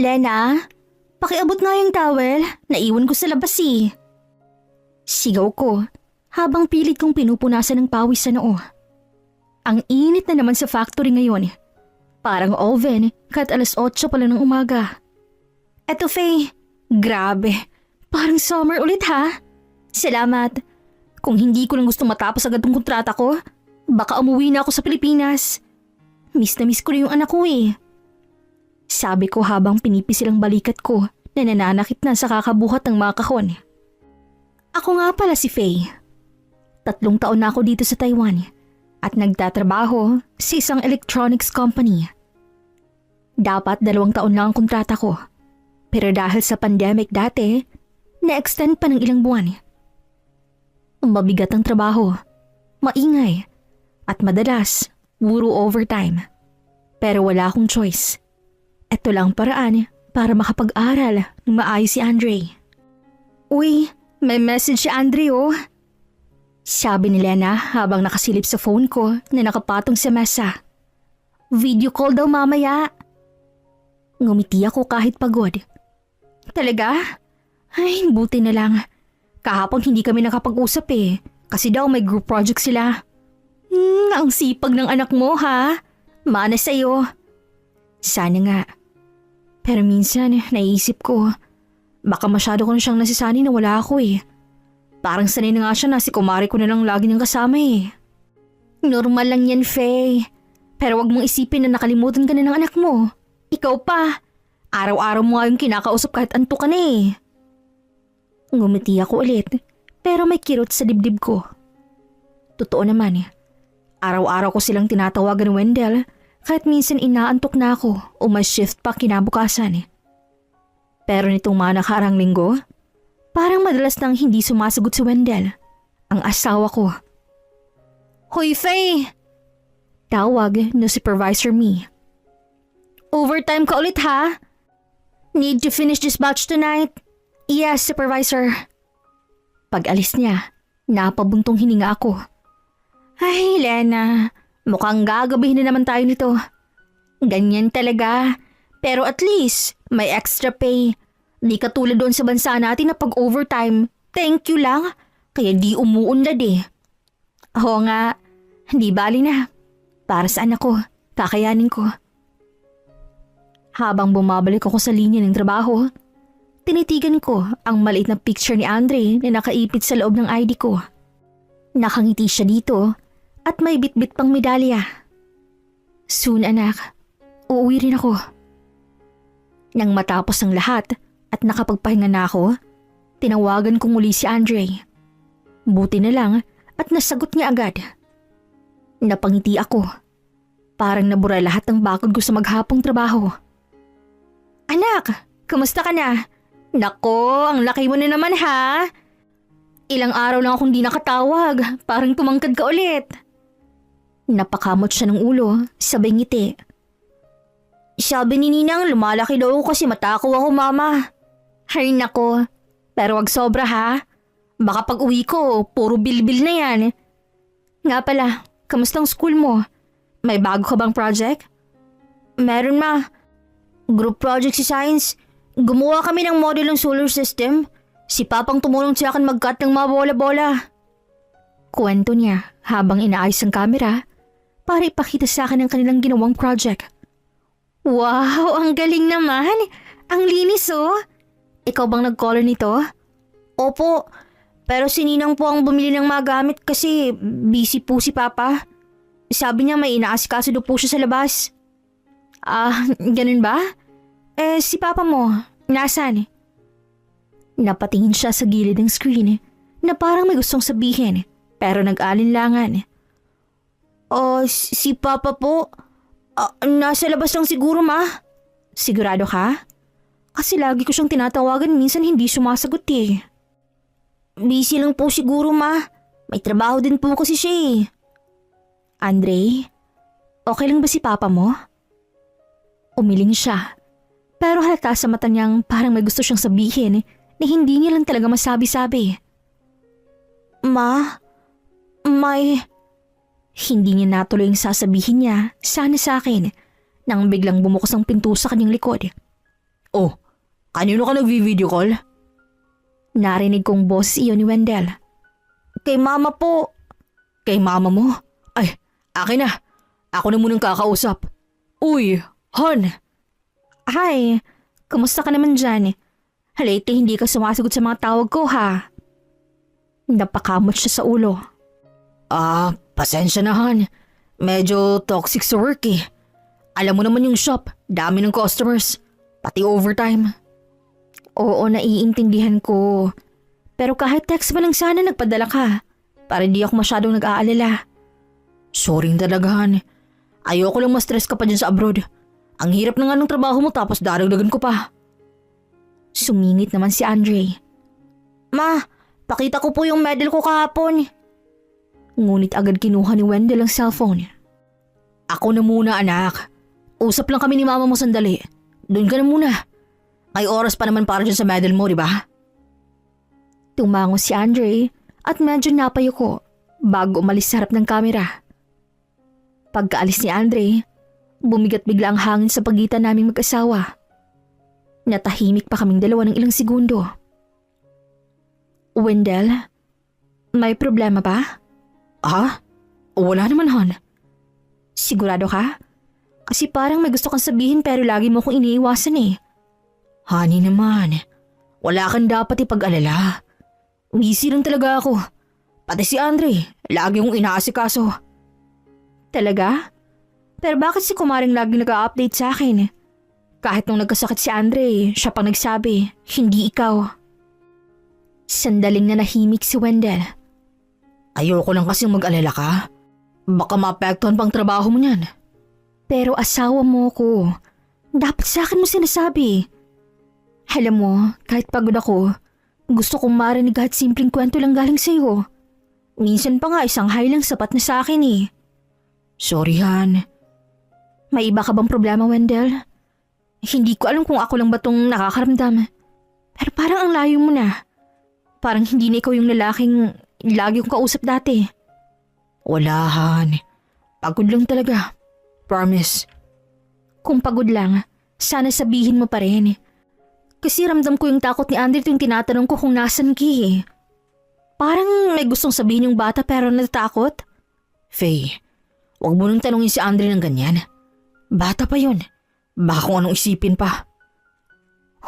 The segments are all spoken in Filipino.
Lena, pakiabot nga yung towel. Naiwan ko sa labas eh. Sigaw ko habang pilit kong pinupunasan ng pawis sa noo. Ang init na naman sa factory ngayon. Parang oven kahit 8:00 pa lang ng umaga. Eto Faye, grabe. Parang summer ulit ha. Salamat. Kung hindi ko lang gusto matapos agad tong kontrata ko, baka umuwi na ako sa Pilipinas. Miss na miss ko na yung anak ko eh. Sabi ko habang pinipisil ang balikat ko na nananakit na sa kakabuhat ng mga kahon. Ako nga pala si Faye. 3 taon na ako dito sa Taiwan at nagtatrabaho sa isang electronics company. Dapat 2 taon lang ang kontrata ko. Pero dahil sa pandemic dati, na-extend pa ng ilang buwan. Mabigat ang trabaho, maingay, at madalas, puro overtime. Pero wala akong choice. Ito lang paraan para makapag-aral ng maayos si Andre. Uy, may message si Andre oh. Sabi ni Lena habang nakasilip sa phone ko na nakapatong sa mesa. Video call daw mamaya. Ngumiti ako kahit pagod. Talaga? Ay, buti na lang. Kahapon hindi kami nakapag-usap eh. Kasi daw may group project sila. Ang sipag ng anak mo ha. Mana sa'yo. Sana nga. Pero minsan naisip ko, baka masyado ko na siyang nasisani na wala ako eh. Parang sanay na nga siya na si kumari ko na lang lagi niyang kasama eh. Normal lang yan, Faye. Pero wag mong isipin na nakalimutan ka na ng anak mo. Ikaw pa. Araw-araw mo nga yung kinakausap kahit antok ka na eh. Ngumiti ako ulit, pero may kirot sa dibdib ko. Totoo naman eh. Araw-araw ko silang tinatawagan, Wendell, kahit minsan inaantok na ako o may shift pa kinabukasan. Pero nitong mga nakaraang linggo, parang madalas nang hindi sumasagot si Wendell, ang asawa ko. Hoy Faye! Tawag na Supervisor Me. Overtime ka ulit ha? Need to finish this batch tonight? Yes, Supervisor. Pag-alis niya, napabuntong hininga ako. Ay, Lena, mukhang gagabihin na naman tayo nito. Ganyan talaga. Pero at least, may extra pay. Di katulad doon sa bansa natin na pag-overtime, thank you lang, kaya di umuunlad eh. Oo nga, di bali na. Para sa anak ko, kakayanin ko. Habang bumabalik ako sa linya ng trabaho, tinitigan ko ang maliit na picture ni Andre na nakaipit sa loob ng ID ko. Nakangiti siya dito at may bitbit pang medalya. Soon anak, uuwi rin ako. Nang matapos ang lahat at nakapagpahinga na ako, tinawagan ko muli si Andre. Buti na lang at nasagot niya agad. Napangiti ako. Parang nabura lahat ng bakod ko sa maghapong trabaho. Anak, kamusta ka na? Nako, ang laki mo na naman ha. Ilang araw lang akong di nakatawag, parang tumangkad ka ulit. Napakamot siya ng ulo, sabay ngiti. Sabi ni Ninang lumalaki daw ako kasi matakaw ako mama. Hay nako, pero wag sobra ha. Baka pag uwi ko, puro bilbil na yan. Nga pala, kamusta ang school mo? May bago ka bang project? Meron ma. Group project si Science. Gumawa kami ng model ng solar system. Si Papang tumulong sa akin mag-cut ng mga bola-bola. Kwento niya habang inaayos ang camera para ipakita sa akin ang kanilang ginawang project. Wow, ang galing naman. Ang linis oh. Ikaw bang nag-color nito? Opo, pero si Ninang po ang bumili ng mga gamit kasi busy po si Papa. Sabi niya may inaasikaso daw po siya sa labas. Ganun ba? Si Papa mo, nasaan? Napatingin siya sa gilid ng screen na parang may gustong sabihin pero nag-alinlangan. Si Papa po, nasa labas lang siguro ma. Sigurado ka? Kasi lagi ko siyang tinatawagan minsan hindi sumasagot eh. Busy lang po siguro ma, may trabaho din po kasi siya eh. Andre, okay lang ba si Papa mo? Umiling siya. Pero halata sa mata niyang parang may gusto siyang sabihin na hindi niya lang talaga masabi-sabi. Ma, may... Hindi niya natuloy ang sasabihin niya, sana sa akin, nang biglang bumukas ang pinto sa kanyang likod. Oh, kanino ka nagvi-video call? Narinig kong boss iyon ni Wendell. Kay mama po. Kay mama mo? Ay, akin na. Ako na munang kakausap. Uy, hon. Hi, kamusta ka naman dyan? Lately hindi ka sumasagot sa mga tawag ko ha. Napakamot siya sa ulo. Pasensya na hon. Medyo toxic sa work eh. Alam mo naman yung shop, dami ng customers. Pati overtime. Oo, naiintindihan ko. Pero kahit text mo lang sana nagpadala ka. Para di ako masyadong nag-aalala. Sorry talaga hon. Ayoko lang ma-stress ka pa dyan sa abroad. Ang hirap na nga ng trabaho mo tapos daragdagan ko pa. Sumingit naman si Andre. Ma, pakita ko po yung medal ko kahapon. Ngunit agad kinuha ni Wendell ang cellphone. Ako na muna anak. Usap lang kami ni mama mo sandali. Doon ka na muna. May oras pa naman para dyan sa medal mo, di ba? Tumango si Andre at medyo napayuko bago umalis sa harap ng kamera. Pagkaalis ni Andre, bumigat bigla ang hangin sa pagitan naming mag-asawa. Natahimik pa kaming dalawa ng ilang segundo. Wendell, may problema ba? Wala naman hon. Sigurado ka? Kasi parang may gusto kang sabihin pero lagi mo kong iniiwasan eh. Honey naman, wala kang dapat ipag-alala. Busy lang talaga ako. Pati si Andre, lagi kong inaasikaso. Talaga? Pero bakit si Kumaring laging nag-a-update sa akin? Kahit nung nagkasakit si Andre, siya pang nagsabi, hindi ikaw. Sandaling na nahimik si Wendell. Ayoko lang kasing mag-alala ka. Baka maapektuhan pang trabaho mo niyan. Pero asawa mo ko. Dapat sa akin mo sinasabi. Alam mo, kahit pagod ako, gusto kong marinig kahit simpleng kwento lang galing sa'yo. Minsan pa nga isang hi lang sapat na sa akin eh. Sorry Han. May iba ka bang problema, Wendell? Hindi ko alam kung ako lang ba tong nakakaramdam. Pero parang ang layo mo na. Parang hindi na ikaw yung lalaking lagi kong kausap dati. Wala Han. Pagod lang talaga. Promise. Kung pagod lang, sana sabihin mo pa rin. Kasi ramdam ko yung takot ni Andre tuwing tinatanong ko kung nasan ki eh. Parang may gustong sabihin yung bata pero natatakot. Faye, wag mo nang tanungin si Andre ng ganyan. Bata pa yun. Baka kung anong isipin pa.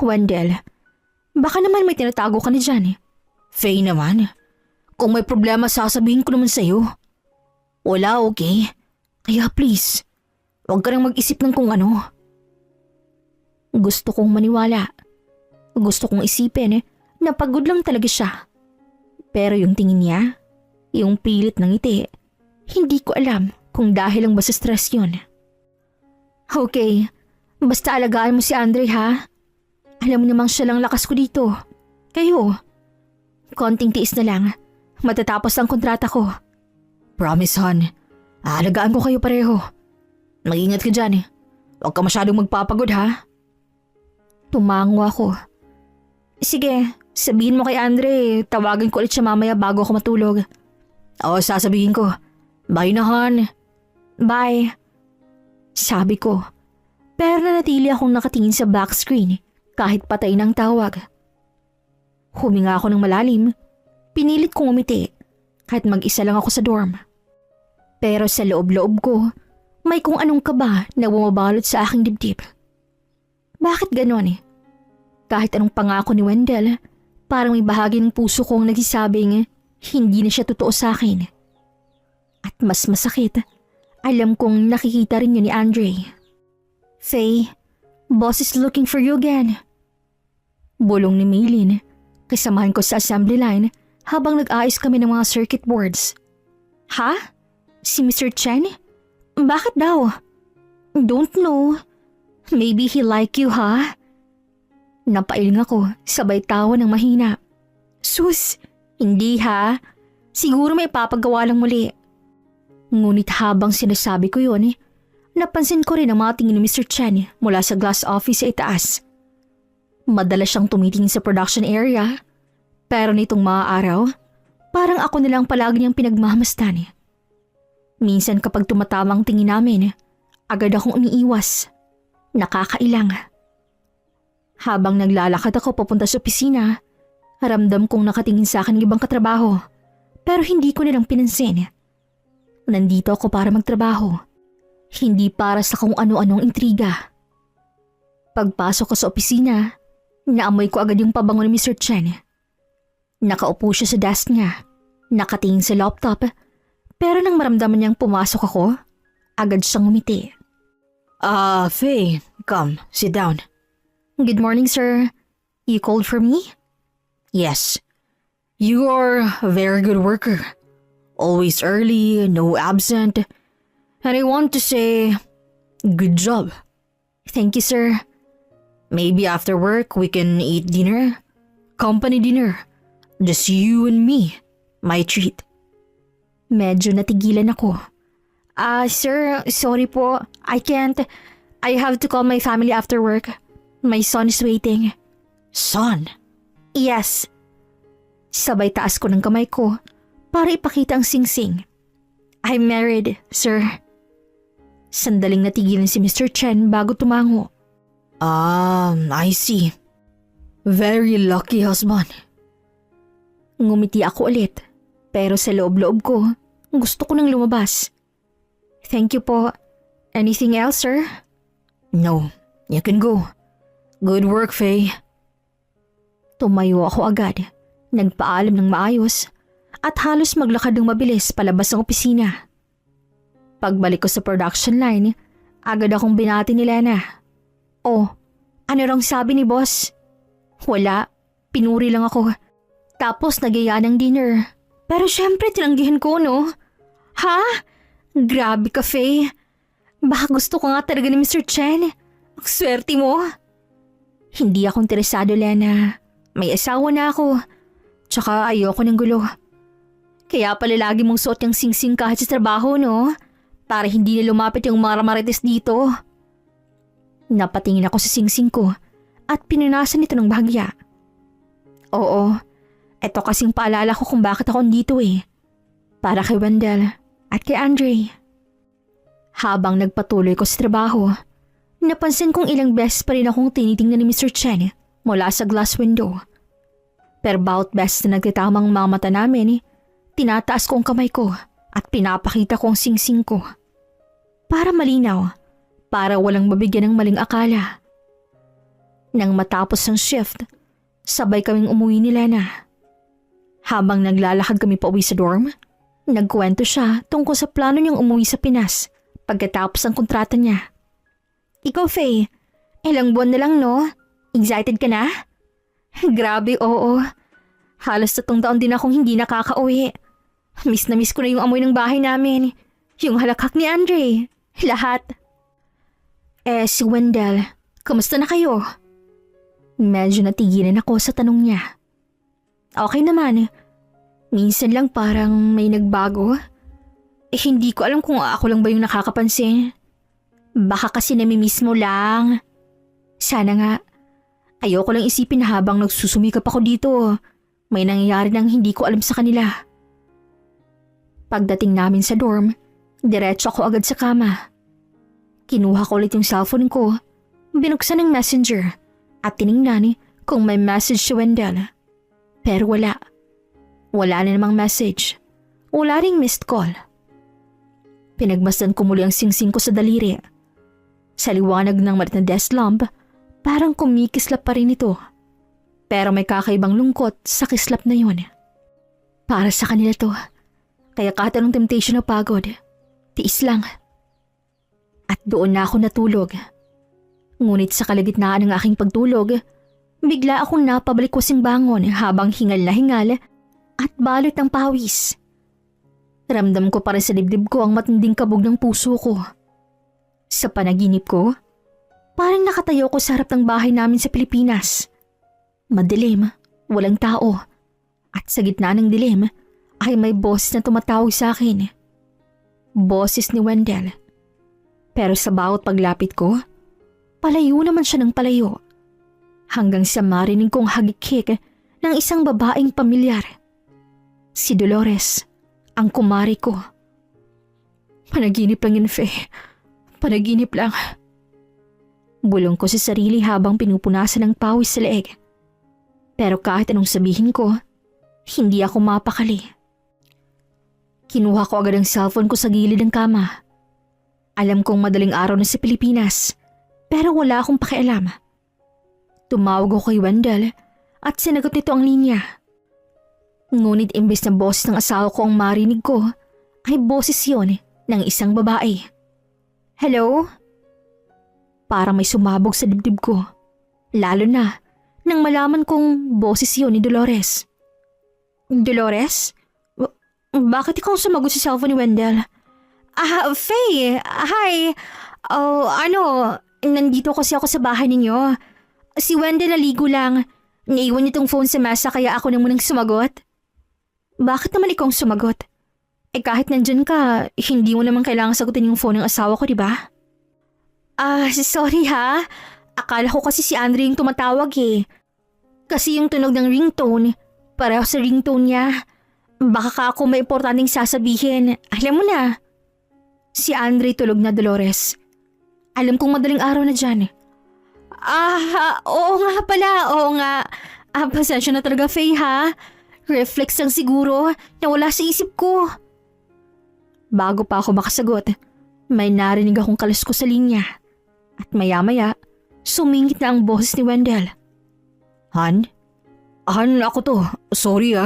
Wendell, baka naman may tinatago ka na dyan eh. Faye naman, kung may problema sasabihin ko naman sa'yo. Wala, okay? Kaya please, wag ka nang mag-isip ng kung ano. Gusto kong maniwala. Gusto kong isipin na pagod lang talaga siya. Pero yung tingin niya, yung pilit ng ngiti, hindi ko alam kung dahil lang ba sa stress yun. Okay, basta alagaan mo si Andre ha. Alam mo namang siya lang lakas ko dito. Kayo, konting tiis na lang. Matatapos ang kontrata ko. Promise hon, aalagaan ko kayo pareho. Mag-ingat ka dyan. Huwag ka masyadong magpapagod ha. Tumango ako. Sige, sabihin mo kay Andre, tawagin ko ulit siya mamaya bago ako matulog. Oo, sasabihin ko. Bye na hon. Bye. Sabi ko. Pero nanatili akong nakatingin sa back screen kahit patay ng tawag. Huminga ako ng malalim. Pinilit kong umiti kahit mag-isa lang ako sa dorm. Pero sa loob-loob ko, may kung anong kaba na bumabalot sa aking dibdib. Bakit ganon? Kahit anong pangako ni Wendell, parang may bahagi ng puso kong nagsisabing hindi na siya totoo sa akin. At mas masakit, alam kong nakikita rin yun ni Andre. Faye, boss is looking for you again. Bulong ni Maylin, kasamahan ko sa assembly line habang nag-aayos kami ng mga circuit boards. Ha? Si Mr. Chen? Bakit daw? Don't know. Maybe he like you, ha? Napailing ako, sabay tawa ng mahina. Sus, hindi ha. Siguro may papagawa lang muli. Ngunit habang sinasabi ko yun, napansin ko rin ang mga tingin ni Mr. Chen mula sa glass office sa itaas. Madalas siyang tumitingin sa production area, pero nitong mga araw, parang ako nilang palagi niyang pinagmamasdan. Minsan kapag tumatama ang tingin namin, agad akong umiiwas. Nakakailang. Habang naglalakad ako papunta sa opisina, ramdam kong nakatingin sa akin ng ibang katrabaho pero hindi ko nilang pinansin. Nandito ako para magtrabaho, hindi para sa kung ano-anong intriga. Pagpasok ko sa opisina, naamoy ko agad yung pabango ni Mr. Chen. Nakaupo siya sa desk niya, nakatingin sa laptop, pero nang maramdaman niyang pumasok ako, agad siyang ngumiti. Faye, come, sit down. Good morning, sir. You called for me? Yes. You are a very good worker. Always early, no absent. And I want to say, good job. Thank you, sir. Maybe after work we can eat dinner. Company dinner. Just you and me. My treat. Medyo natigilan ako. Sir, sorry po. I can't. I have to call my family after work. My son is waiting. Son? Yes. Sabay taas ko ng kamay ko para ipakita ang singsing. I'm married, sir. Sandaling natigilan si Mr. Chen bago tumango. I see. Very lucky husband. Ngumiti ako ulit, pero sa loob-loob ko, gusto ko nang lumabas. Thank you po. Anything else, sir? No, you can go. Good work, Faye. Tumayo ako agad, nagpaalam ng maayos, at halos maglakad ng mabilis palabas ng opisina. Pagbalik ko sa production line, agad akong binati ni Lena. Oh, ano rang sabi ni boss? Wala, pinuri lang ako. Tapos nagyaya ng dinner. Pero syempre tinanggihan ko, no? Ha? Grabe ka, Faye. Baka gusto ko nga talaga ni Mr. Chen. Ang swerte mo. Hindi ako interesado, Lena. May asawa na ako. Tsaka ayoko ng gulo. Kaya pala lagi mong suot yung singsing kahit sa trabaho, no? Para hindi na lumapit yung mga marites dito. Napatingin ako sa singsing ko at pinunasan ito ng bahagya. Oo, eto kasing paalala ko kung bakit ako dito eh. Para kay Wendell at kay Andre. Habang nagpatuloy ko sa trabaho, napansin kong ilang beses pa rin akong tinitingnan ni Mr. Chen mula sa glass window. Pero bawat beses na nagtitamang mga mata namin, tinataas ko ang kamay ko at pinapakita ko ang singsing ko. Para malinaw, para walang mabigyan ng maling akala. Nang matapos ang shift, sabay kaming umuwi ni Lena. Habang naglalakad kami pauwi sa dorm, nagkwento siya tungkol sa plano niyang umuwi sa Pinas pagkatapos ng kontrata niya. Ikaw, Faye, ilang buwan na lang, no? Excited ka na? Grabe, oo. Halos 3 taon din akong hindi nakakauwi. Miss na miss ko na yung amoy ng bahay namin. Yung halakhak ni Andre. Lahat. Si Wendell, kamusta na kayo? Medyo natigilan ako sa tanong niya. Okay naman. Minsan lang parang may nagbago. Hindi ko alam kung ako lang ba yung nakakapansin. Baka kasi namimiss mo lang. Sana nga. Ayoko lang isipin na habang nagsusumikap ako dito, may nangyayari nang hindi ko alam sa kanila. Pagdating namin sa dorm, diretso ako agad sa kama. Kinuha ko ulit yung cellphone ko, binuksan ng messenger at tiningnan kung may message si Wendell. Pero wala. Wala na namang message. Wala ring missed call. Pinagmasdan ko muli ang singsing ko sa daliri. Sa liwanag ng maliit na desk lamp, parang kumikislap pa rin ito. Pero may kakaibang lungkot sa kislap na yun. Para sa kanila to. Kaya kahit anong temptation o pagod, tiis lang. At doon na ako natulog. Ngunit sa kalagitnaan ng aking pagtulog, bigla akong napabalik kasing bangon habang hingal na hingal at balot ng pawis. Ramdam ko pa rin sa dibdib ko ang matinding kabog ng puso ko. Sa panaginip ko, parang nakatayo ko sa harap ng bahay namin sa Pilipinas. Madilim, walang tao. At sa gitna ng dilim ay may boses na tumatawag sa akin. Boses ni Wendell. Pero sa bawat paglapit ko, palayo naman siya ng palayo. Hanggang sa marinig kong hagikik ng isang babaeng pamilyar. Si Dolores, ang kumari ko. Panaginip lang yun, Faye. Panaginip lang. Bulong ko sa sarili habang pinupunasan ng pawis sa leeg. Pero kahit anong sabihin ko, hindi ako mapakali. Kinuha ko agad ang cellphone ko sa gilid ng kama. Alam kong madaling araw na sa Pilipinas, pero wala akong pakialam. Tumawag ako kay Wendell at sinagot nito ang linya. Ngunit imbes na boses ng asawa ko ang marinig ko, ay boses yon ng isang babae. Hello? Parang may sumabog sa dibdib ko. Lalo na nang malaman kong boses yon ni Dolores. Dolores? Bakit ikaw sumagot sa cellphone ni Wendell? Faye! Hi! Nandito kasi ako sa bahay ninyo. Si Wendell naligo lang. Naiwan niya tong phone sa mesa kaya ako na munang sumagot. Bakit naman ikaw sumagot? Kahit nandyan ka, hindi mo naman kailangan sagutin yung phone ng asawa ko, di ba? Sorry ha. Akala ko kasi si Andre yung tumatawag eh. Kasi yung tunog ng ringtone, pareho sa ringtone niya. Baka ka ako may importanteng sasabihin. Alam mo na. Si Andre tulog na, Dolores. Alam kong madaling araw na dyan. Oo nga pala, oo nga. Pasensya na talaga, Faye ha. Reflex lang siguro na wala sa isip ko. Bago pa ako makasagot, may narinig akong kaluskos sa linya. At maya-maya, sumingit na ang boses ni Wendell. Han? Han, ako to. Sorry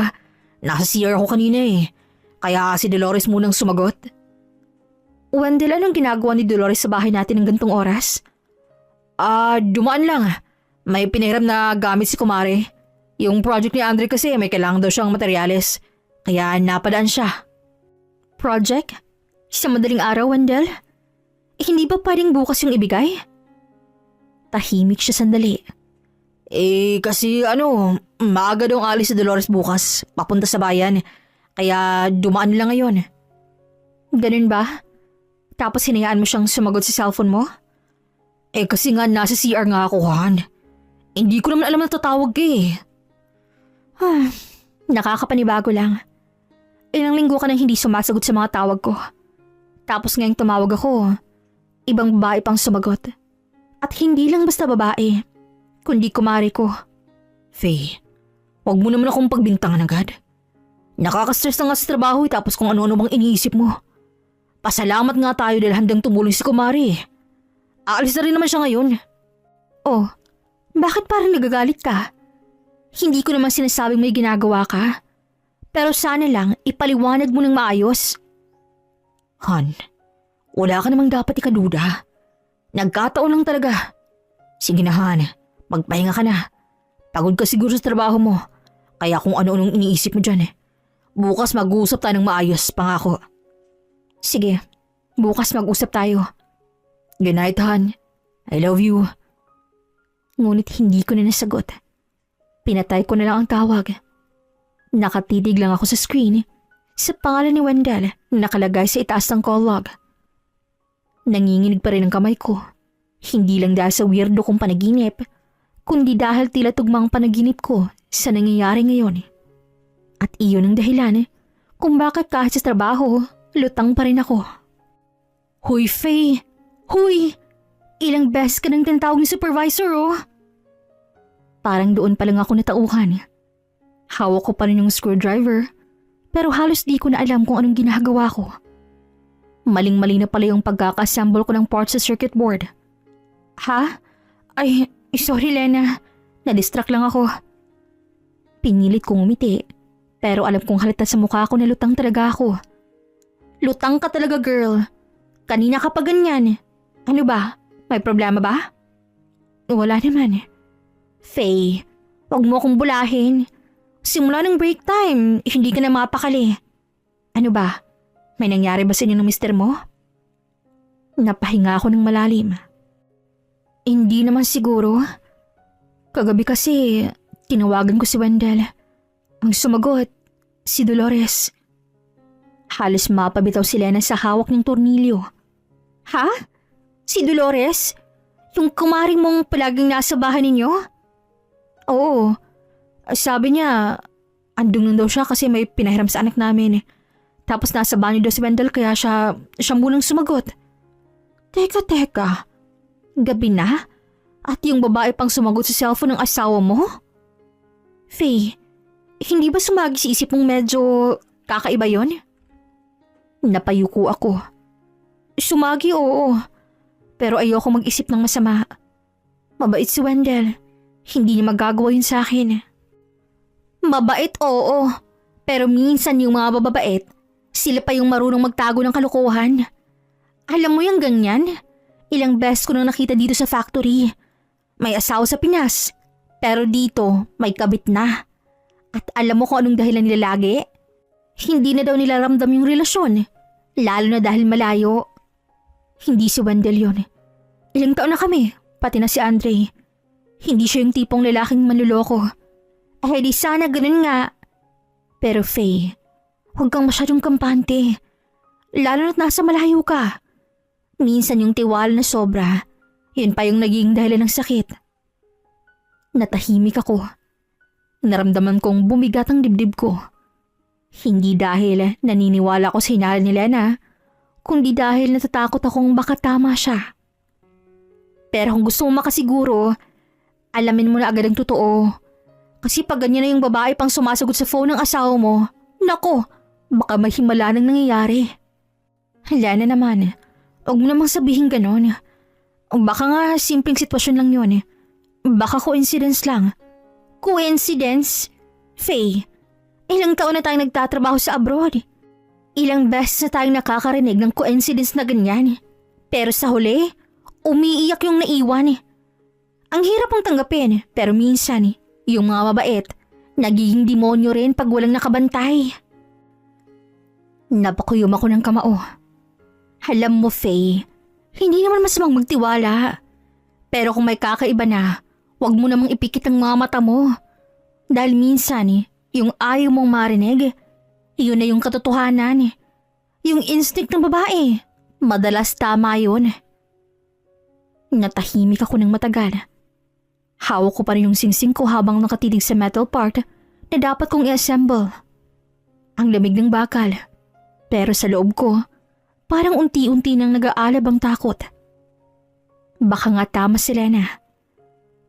Nasa CR ako kanina eh. Kaya si Dolores munang sumagot. Wendell, anong ginagawa ni Dolores sa bahay natin ng gantong oras? Dumaan lang. May pinahiram na gamit si Kumare. Yung project ni Andre kasi may kailangan daw siyang materyales. Kaya napadaan siya. Project? Sa madaling araw, Wendell? Hindi ba pwedeng bukas yung ibigay? Tahimik siya sandali. Kasi maaga daw alis si Dolores bukas. Papunta sa bayan. Kaya dumaan lang ngayon. Ganun ba? Tapos hinayaan mo siyang sumagot sa cellphone mo? Kasi nga nasa CR nga ako, Han. Hindi ko naman alam na tatawag eh. Nakakapanibago lang. Ilang linggo ka nang hindi sumasagot sa mga tawag ko. Tapos ngayong tumawag ako, ibang babae pang sumagot. At hindi lang basta babae, kundi kumare ko. Faye, wag mo naman akong pagbintangan agad. Nakaka-stress na nga sa trabaho tapos kung ano-ano bang iniisip mo. Pasalamat nga tayo dahil handang tumulong si kumare. Aalis na rin naman siya ngayon. Oh, bakit parang nagagalit ka? Hindi ko naman sinasabing may ginagawa ka. Pero sana lang ipaliwanag mo ng maayos. Han, wala ka namang dapat ikaduda. Nagkataon lang talaga. Sige na Han, magpahinga ka na. Pagod ka siguro sa trabaho mo. Kaya kung ano-anong iniisip mo dyan. Bukas mag-uusap tayo ng maayos, pangako. Sige, bukas mag-usap tayo. Good night, Han. I love you. Ngunit hindi ko na nasagot. Pinatay ko na lang ang tawag. Nakatitig lang ako sa screen sa pangalan ni Wendell na nakalagay sa itaas ng call log. Nanginginig pa rin ang kamay ko. Hindi lang dahil sa weirdo kong panaginip, kundi dahil tila tugmang panaginip ko sa nangyayari ngayon. At iyon ang dahilan kung bakit kahit sa trabaho, lutang pa rin ako. Huy, Faye! Huy! Ilang beses ka nang tinatawag ni supervisor, oh! Parang doon pa lang ako natauhan. Hawak ko pa rin yung screwdriver, pero halos di ko na alam kung anong ginagawa ko. Maling-mali na pala yung pagkakassemble ko ng parts sa circuit board. Ha? Ay, sorry Lena. Na-distract lang ako. Pinilit kong umiti, pero alam kong halata sa mukha ko na lutang talaga ako. Lutang ka talaga, girl. Kanina ka pa ganyan. Ano ba? May problema ba? Wala naman. Faye, wag mo akong bulahin. Simula ng break time, hindi ka na mapakali. Ano ba? May nangyari ba sa inyo ng mister mo? Napahinga ako ng malalim. Hindi naman siguro. Kagabi kasi, tinawagan ko si Wendell. Ang sumagot, si Dolores. Halos mapabitaw si Lena sa hawak ng tornilyo. Ha? Si Dolores? Yung kumaring mong palaging nasa bahay ninyo? Oo. Sabi niya, andun lang daw siya kasi may pinahiram sa anak namin. Tapos nasa banyo daw si Wendell kaya siya munang sumagot. Teka. Gabi na? At yung babae pang sumagot sa cellphone ng asawa mo? Faye, hindi ba sumagi sa isip mong medyo kakaiba yon? Napayuko ako. Sumagi, oo. Pero ayoko mag-isip ng masama. Mabait si Wendell. Hindi niya magagawa yun sa akin. Mabait, oo. Pero minsan yung mga bababait, sila pa yung marunong magtago ng kalokohan. Alam mo yung ganyan? Ilang beses ko nang nakita dito sa factory. May asawa sa Pinas. Pero dito, may kabit na. At alam mo kung anong dahilan nila lagi? Hindi na daw nila ramdam yung relasyon. Lalo na dahil malayo. Hindi si Wendell yun. Ilang taon na kami, pati na si Andre. Hindi siya yung tipong lalaking manluloko. Eh di sana ganun nga. Pero Faye, huwag kang masyadong kampante. Lalo na't nasa malayo ka. Minsan yung tiwala na sobra, yun pa yung naging dahilan ng sakit. Natahimik ako. Naramdaman kong bumigat ang dibdib ko. Hindi dahil naniniwala ko sa hinala ni Lena, kundi dahil natatakot akong baka tama siya. Pero kung gusto mo makasiguro, alamin mo na agad ang totoo. Kasi pag ganyan na yung babae pang sumasagot sa phone ng asawa mo, nako, baka may himala nang nangyayari. Lena naman, huwag mo namang sabihin ganon. Baka nga simpleng sitwasyon lang yun. Baka coincidence lang. Coincidence? Faye, ilang taon na tayong nagtatrabaho sa abroad. Ilang beses na tayong nakakarinig ng coincidence na ganyan. Pero sa huli, umiiyak yung naiwan. Ang hirap mong tanggapin, pero minsan, yung mga mabait, nagiging demonyo rin pag walang nakabantay. Napakuyom ako ng kamao. Alam mo, Faye, hindi naman masamang magtiwala. Pero kung may kakaiba na, huwag mo namang ipikit ang mga mata mo. Dahil minsan, yung ayaw mong marinig, yun na yung katotohanan. Yung instinct ng babae, madalas tama yun. Natahimik ako ng matagal. Hawak ko pa rin yung singsing ko habang nakatitig sa metal part na dapat kong i-assemble. Ang lamig ng bakal. Pero sa loob ko, parang unti-unti nang nag-aalab ang takot. Baka nga tama si Lena.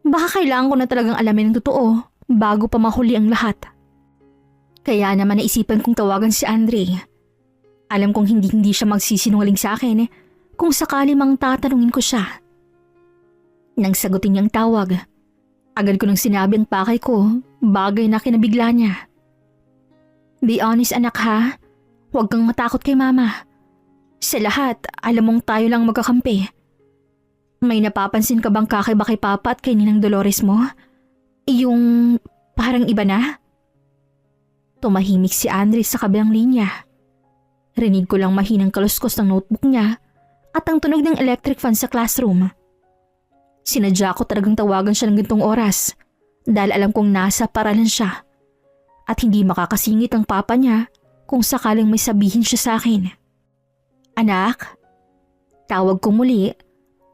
Baka kailangan ko na talagang alamin ang totoo bago pa mahuli ang lahat. Kaya naman naisipan kong tawagan si Andre. Alam kong hindi siya magsisinungaling sa akin kung sakali mang tatanungin ko siya. Nang sagutin niyang tawag, agad ko nang sinabi ang pakay ko, bagay na kinabigla niya. Be honest anak ha, huwag kang matakot kay mama. Sa lahat, alam mong tayo lang magkakampi. May napapansin ka bang kakaiba kay Papa at kay Ninang Dolores mo? Yung parang iba na? Tumahimik si Andre sa kabilang linya. Rinig ko lang mahinang kaluskos ng notebook niya at ang tunog ng electric fan sa classroom. Sinadya ko talagang tawagan siya ng gantong oras dahil alam kong nasa paralan siya at hindi makakasingit ang papa niya kung sakaling may sabihin siya sa akin. Anak, tawag ko muli,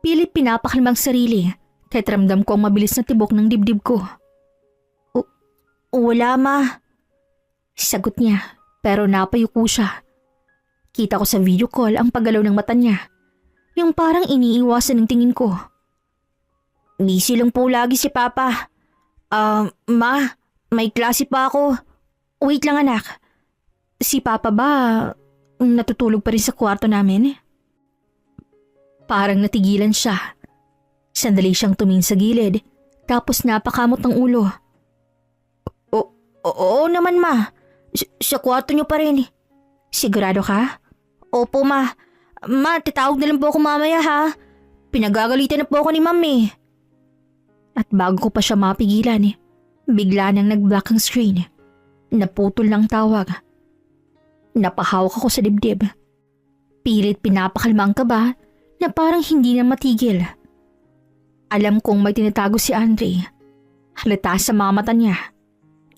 pilit pinapakalmang sarili kahit ramdam ko ang mabilis na tibok ng dibdib ko. Wala ma. Sagot niya pero napayuko siya. Kita ko sa video call ang paggalaw ng mata niya, yung parang iniiwasan ng tingin ko. Busy lang po lagi si Papa. Ma, may klase pa ako. Wait lang anak. Si Papa ba natutulog pa rin sa kwarto namin? Parang natigilan siya. Sandali siyang tumingin sa gilid, tapos napakamot ng ulo. Oo naman ma. Sa kwarto niyo pa rin. Sigurado ka? Opo ma. Ma, titawag na lang po ako mamaya ha. Pinagagalitan na po ako ni Mami. At bago ko pa siya mapigilan, bigla nang nag-black ang screen. Naputol lang tawag. Napahawak ako sa dibdib. Pilit pinapakalma ang kaba na parang hindi na matigil. Alam kong may tinatago si Andre. Halata sa mga mata niya.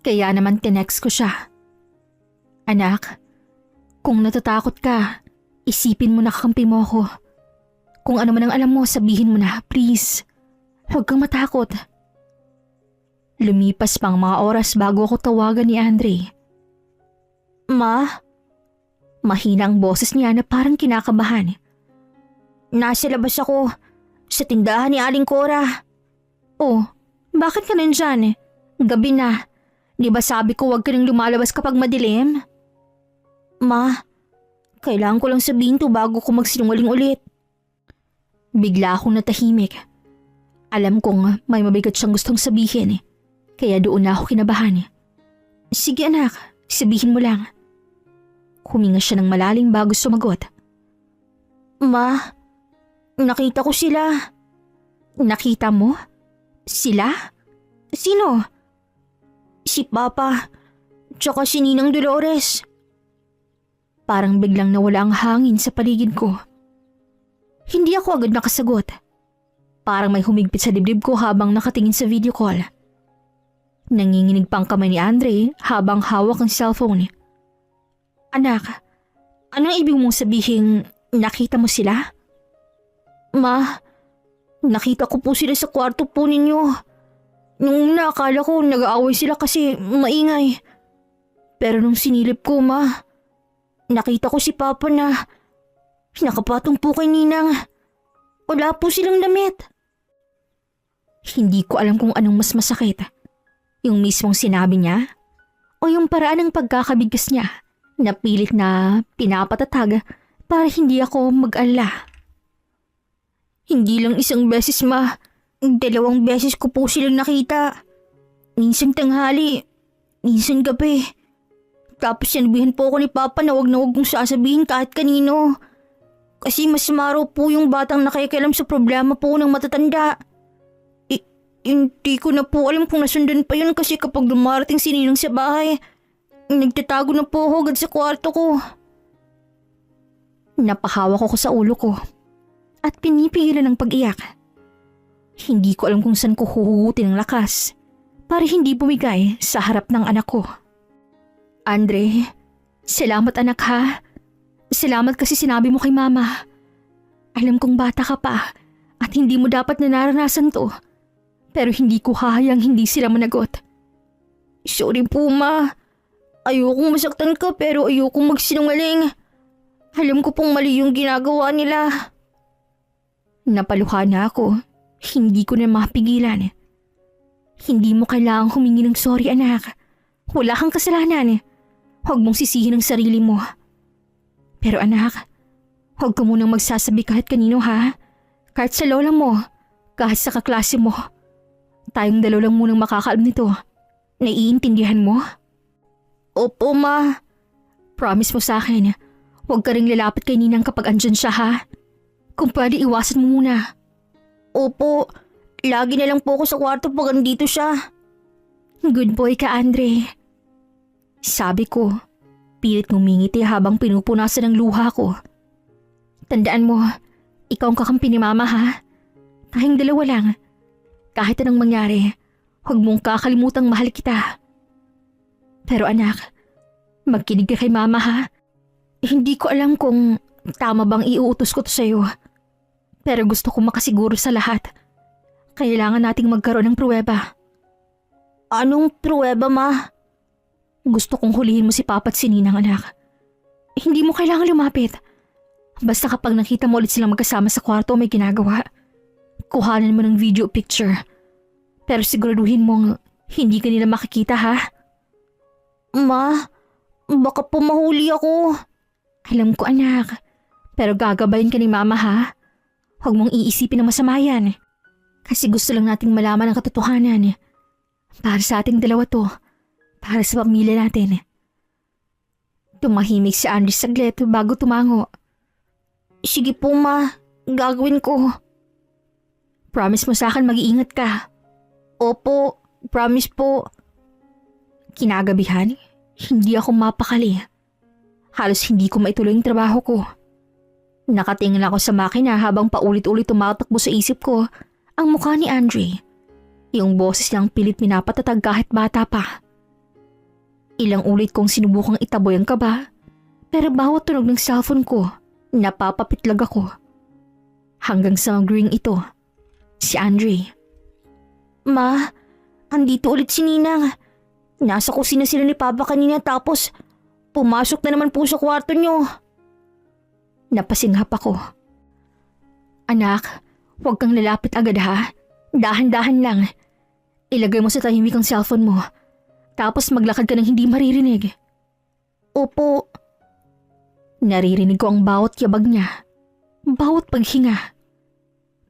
Kaya naman tinext ko siya. Anak, kung natatakot ka, isipin mo na kakampi mo ako. Kung ano man ang alam mo, sabihin mo na, please. Huwag kang matakot. Lumipas pang mga oras bago ako tawagan ni Andre. Ma? Mahina ang boses niya na parang kinakabahan. Nasa labas ako, sa tindahan ni Aling Cora. Oh, bakit ka nandyan? Gabi na. Di ba sabi ko huwag ka nang lumalabas kapag madilim? Ma, kailangan ko lang sabihin to bago ko magsinungaling ulit. Bigla akong natahimik. Alam kong may mabigat siyang gustong sabihin, kaya doon na ako kinabahan. Sige anak, sabihin mo lang. Huminga siya ng malalim bago sumagot. Ma, nakita ko sila. Nakita mo? Sila? Sino? Si Papa, tsaka si Ninang Dolores. Parang biglang nawala ang hangin sa paligid ko. Hindi ako agad nakasagot. Parang may humigpit sa dibdib ko habang nakatingin sa video call. Nanginginig pang kamay ni Andre habang hawak ang cellphone. Anak, anong ibig mong sabihin nakita mo sila? Ma, nakita ko po sila sa kwarto po ninyo. Nung una akala ko nag-aaway sila kasi maingay. Pero nung sinilip ko, Ma, nakita ko si Papa na nakapatong po kay Ninang. Wala po silang damit. Hindi ko alam kung anong mas masakit. Yung mismong sinabi niya o yung paraan ng pagkakabigkas niya na pilit na pinapatatag para hindi ako mag-alala. Hindi lang isang beses, Ma. 2 beses ko po silang nakita. Minsan tanghali, minsan gabi. Tapos sinabihan po ako ni Papa na wag kong sasabihin kahit kanino. Kasi mas maraw po yung batang nakikialam sa problema po ng matatanda. Hindi ko na po alam kung nasundan pa yun kasi kapag dumarating si Ninang sa bahay, nagtatago na po ako agad sa kwarto ko. Napahawak ako sa ulo ko at pinipigilan ng pag-iyak. Hindi ko alam kung saan ko huhugutin ng lakas para hindi bumigay sa harap ng anak ko. Andre, salamat anak ha. Salamat kasi sinabi mo kay Mama. Alam kong bata ka pa at hindi mo dapat na naranasan to. Pero hindi ko hahayang hindi sila managot. Sorry po, Ma. Ayokong masaktan ka pero ayokong magsinungaling. Alam ko pong mali yung ginagawa nila. Napaluha na ako. Hindi ko na mapigilan. Hindi mo kailangang humingi ng sorry, anak. Wala kang kasalanan. Huwag mong sisihin ang sarili mo. Pero anak, huwag ka munang magsasabi kahit kanino ha. Kahit sa lola mo, kahit sa kaklase mo. Tayong dalawa lang munang makakaalam nito. Naiintindihan mo? Opo, Ma. Promise mo sa akin, huwag ka ring lalapit kay Ninang kapag andyan siya ha. Kung pwede iwasan mo muna. Opo, lagi na lang po ako sa kwarto pag andito siya. Good boy ka, Andre. Sabi ko, pilit ngumingiti habang pinupunasan ng luha ko. Tandaan mo, ikaw ang kakampi ni Mama ha. Tayong dalawa lang. Kahit anong mangyari, huwag mong kakalimutang mahal kita. Pero anak, magkinig ka kay Mama ha. Hindi ko alam kung tama bang iuutos ko to sa'yo. Pero gusto ko makasiguro sa lahat. Kailangan nating magkaroon ng pruweba. Anong pruweba, Ma? Gusto kong hulihin mo si Papa at si Ninang, anak. Hindi mo kailangan lumapit. Basta kapag nakita mo ulit silang magkasama sa kwarto may ginagawa, kuhanan mo ng video picture. Pero siguraduhin mong hindi ka nila makikita ha. Ma, baka po mahuli ako. Alam ko anak, pero gagabayin ka ni Mama ha. Huwag mong iisipin na masama yan. Kasi gusto lang nating malaman ang katotohanan. Para sa ating dalawa to. Para sa pamilya natin. Tumahimik si Andre saglit bago tumango. Sige po, Ma. Gagawin ko. Promise mo sa akin mag-iingat ka. Opo, promise po. Kinagabihan, hindi ako mapakali. Halos hindi ko maituloy ang trabaho ko. Nakatingin ako sa makina habang paulit-ulit tumatakbo sa isip ko ang mukha ni Andre. Yung boses niyang pilit minapatatag kahit bata pa. Ilang ulit kong sinubukang itaboy ang kaba, pero bawat tunog ng cellphone ko, napapapitlag ako. Hanggang sa mag-ring ito, si Andre. Ma, andito ulit si Ninang. Nasa kusina sila ni Papa kanina tapos pumasok na naman po sa kwarto niyo. Napasinghap ako. Anak, huwag kang lalapit agad ha. Dahan-dahan lang. Ilagay mo sa tahimik ang cellphone mo. Tapos maglakad ka ng hindi maririnig. Opo. Naririnig ko ang bawat yabag niya. Bawat paghinga.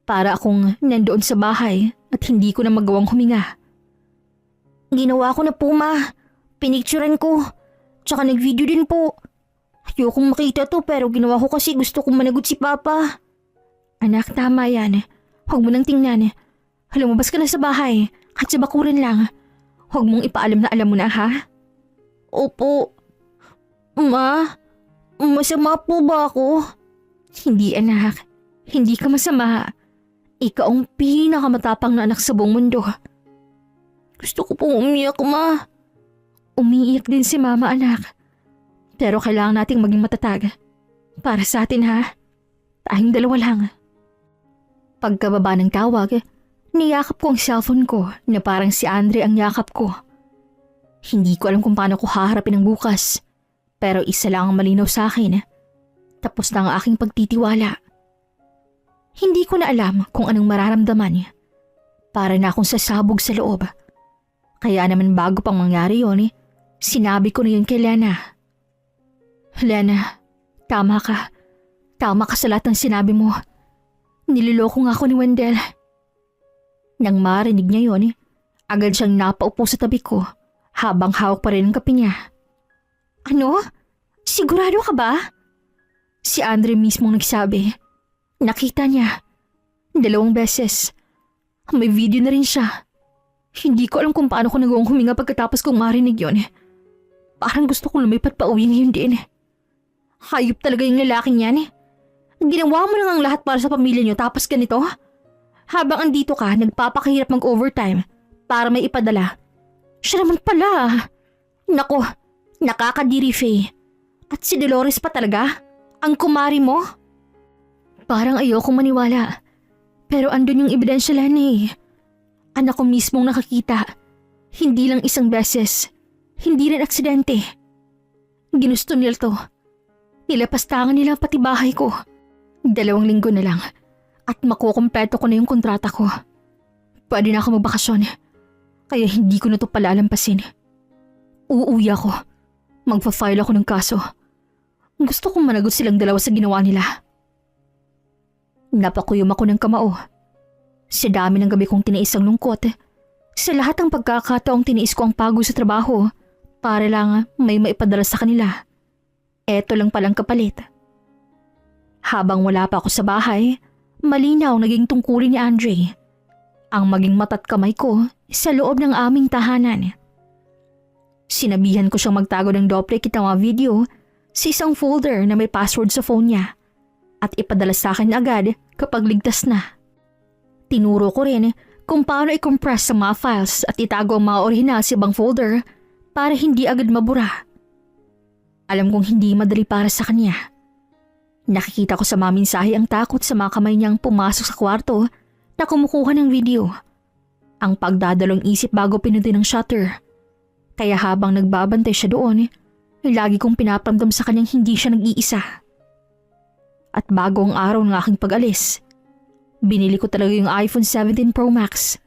Para akong nandoon sa bahay at hindi ko na magawang huminga. Ginawa ko na po, ma. Pinicturean ko. Tsaka nag-video din po. Ayokong makita to pero ginawa ko kasi gusto kong managot si Papa. Anak, tama yan. Huwag mo nang tingnan. Lumabas ka na sa bahay. At sa bakuran lang. Huwag mong ipaalam na alam mo na, ha? Opo. Ma, masama po ba ako? Hindi, anak. Hindi ka masama. Ikaw ang pinakamatapang na anak sa buong mundo. Gusto ko pong umiyak, ma. Umiiyak din si mama, anak. Pero kailangan nating maging matatag. Para sa atin, ha? Tayong dalawa lang. Pagkababa ng tawag, niyakap ko ang cellphone ko na parang si Andre ang yakap ko. Hindi ko alam kung paano ko haharapin ang bukas. Pero isa lang ang malinaw sa akin. Tapos na ang aking pagtitiwala. Hindi ko na alam kung anong mararamdaman. Para na akong sasabog sa loob. Kaya naman bago pang mangyari yun, sinabi ko na yun kay Lena. Lena, tama ka. Tama ka sa lahat ng sinabi mo. Niloloko nga ako ni Wendell. Nang marinig niya yun, agad siyang napaupo sa tabi ko habang hawak pa rin ang kape niya. Ano? Sigurado ka ba? Si Andre mismong nagsabi. Nakita niya. 2 beses. May video na rin siya. Hindi ko alam kung paano ko nagawang huminga pagkatapos kong marinig yun. Parang gusto kong lumipat pa uwi ngayon din. Hayop talaga yung lalaking yan. Ginawa mo lang ang lahat para sa pamilya niyo tapos ganito? Habang andito ka, nagpapakahirap mag-overtime para may ipadala. Siya naman pala. Nako, nakakadiri, Faye. At si Dolores pa talaga? Ang kumari mo? Parang ayokong maniwala. Pero andun yung ebidensya lang eh. Anak ko mismong nakakita. Hindi lang isang beses. Hindi rin aksidente. Ginusto nila to. Nilapastangan nila pati bahay ko. 2 linggo na lang. At makukumpleto ko na yung kontrata ko. Pwede na ako magbakasyon. Kaya hindi ko na to palalampasin. Uuwi ako. Magpa-file ako ng kaso. Gusto kong managot silang dalawa sa ginawa nila. Napakuyom ako ng kamao. Sa dami ng gabi kong tiniis ang lungkot. Sa lahat ng pagkakataong tiniis ko ang pagod sa trabaho para lang may maipadala sa kanila. Eto lang palang kapalit. Habang wala pa ako sa bahay, malinaw naging tungkulin ni Andre ang maging mata't kamay ko sa loob ng aming tahanan. Sinabihan ko siyang magtago ng duplicate ng mga video sa isang folder na may password sa phone niya at ipadala sa akin agad kapag ligtas na. Tinuro ko rin kung paano i-compress sa mga files at itago ang mga orihinal sa ibang folder para hindi agad mabura. Alam kong hindi madali para sa kanya. Nakikita ko sa mga mensahe ang takot sa mga kamay niyang pumasok sa kwarto na kumukuha ng video. Ang pagdadalong isip bago pinindin ng shutter. Kaya habang nagbabantay siya doon, lagi kong pinapramdam sa kanyang hindi siya nag-iisa. At bago ang araw ng aking pag-alis, binili ko talaga yung iPhone 17 Pro Max.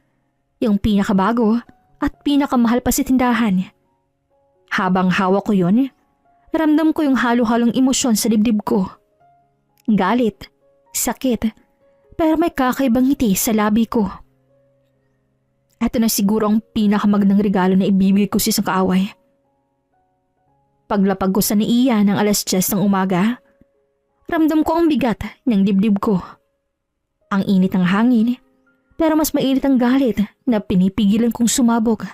Yung pinakabago at pinakamahal pa sa tindahan. Habang hawak ko yun, ramdam ko yung halo-halong emosyon sa dibdib ko. Galit, sakit, pero may kakaibang ngiti sa labi ko. Ito na siguro ang pinakamagandang regalo na ibibigay ko sa isang kaaway. Paglapag ko sa NAIA ng 10:00 ng umaga, ramdam ko ang bigat ng dibdib ko. Ang init ng hangin, pero mas mainit ang galit na pinipigilan kong sumabog.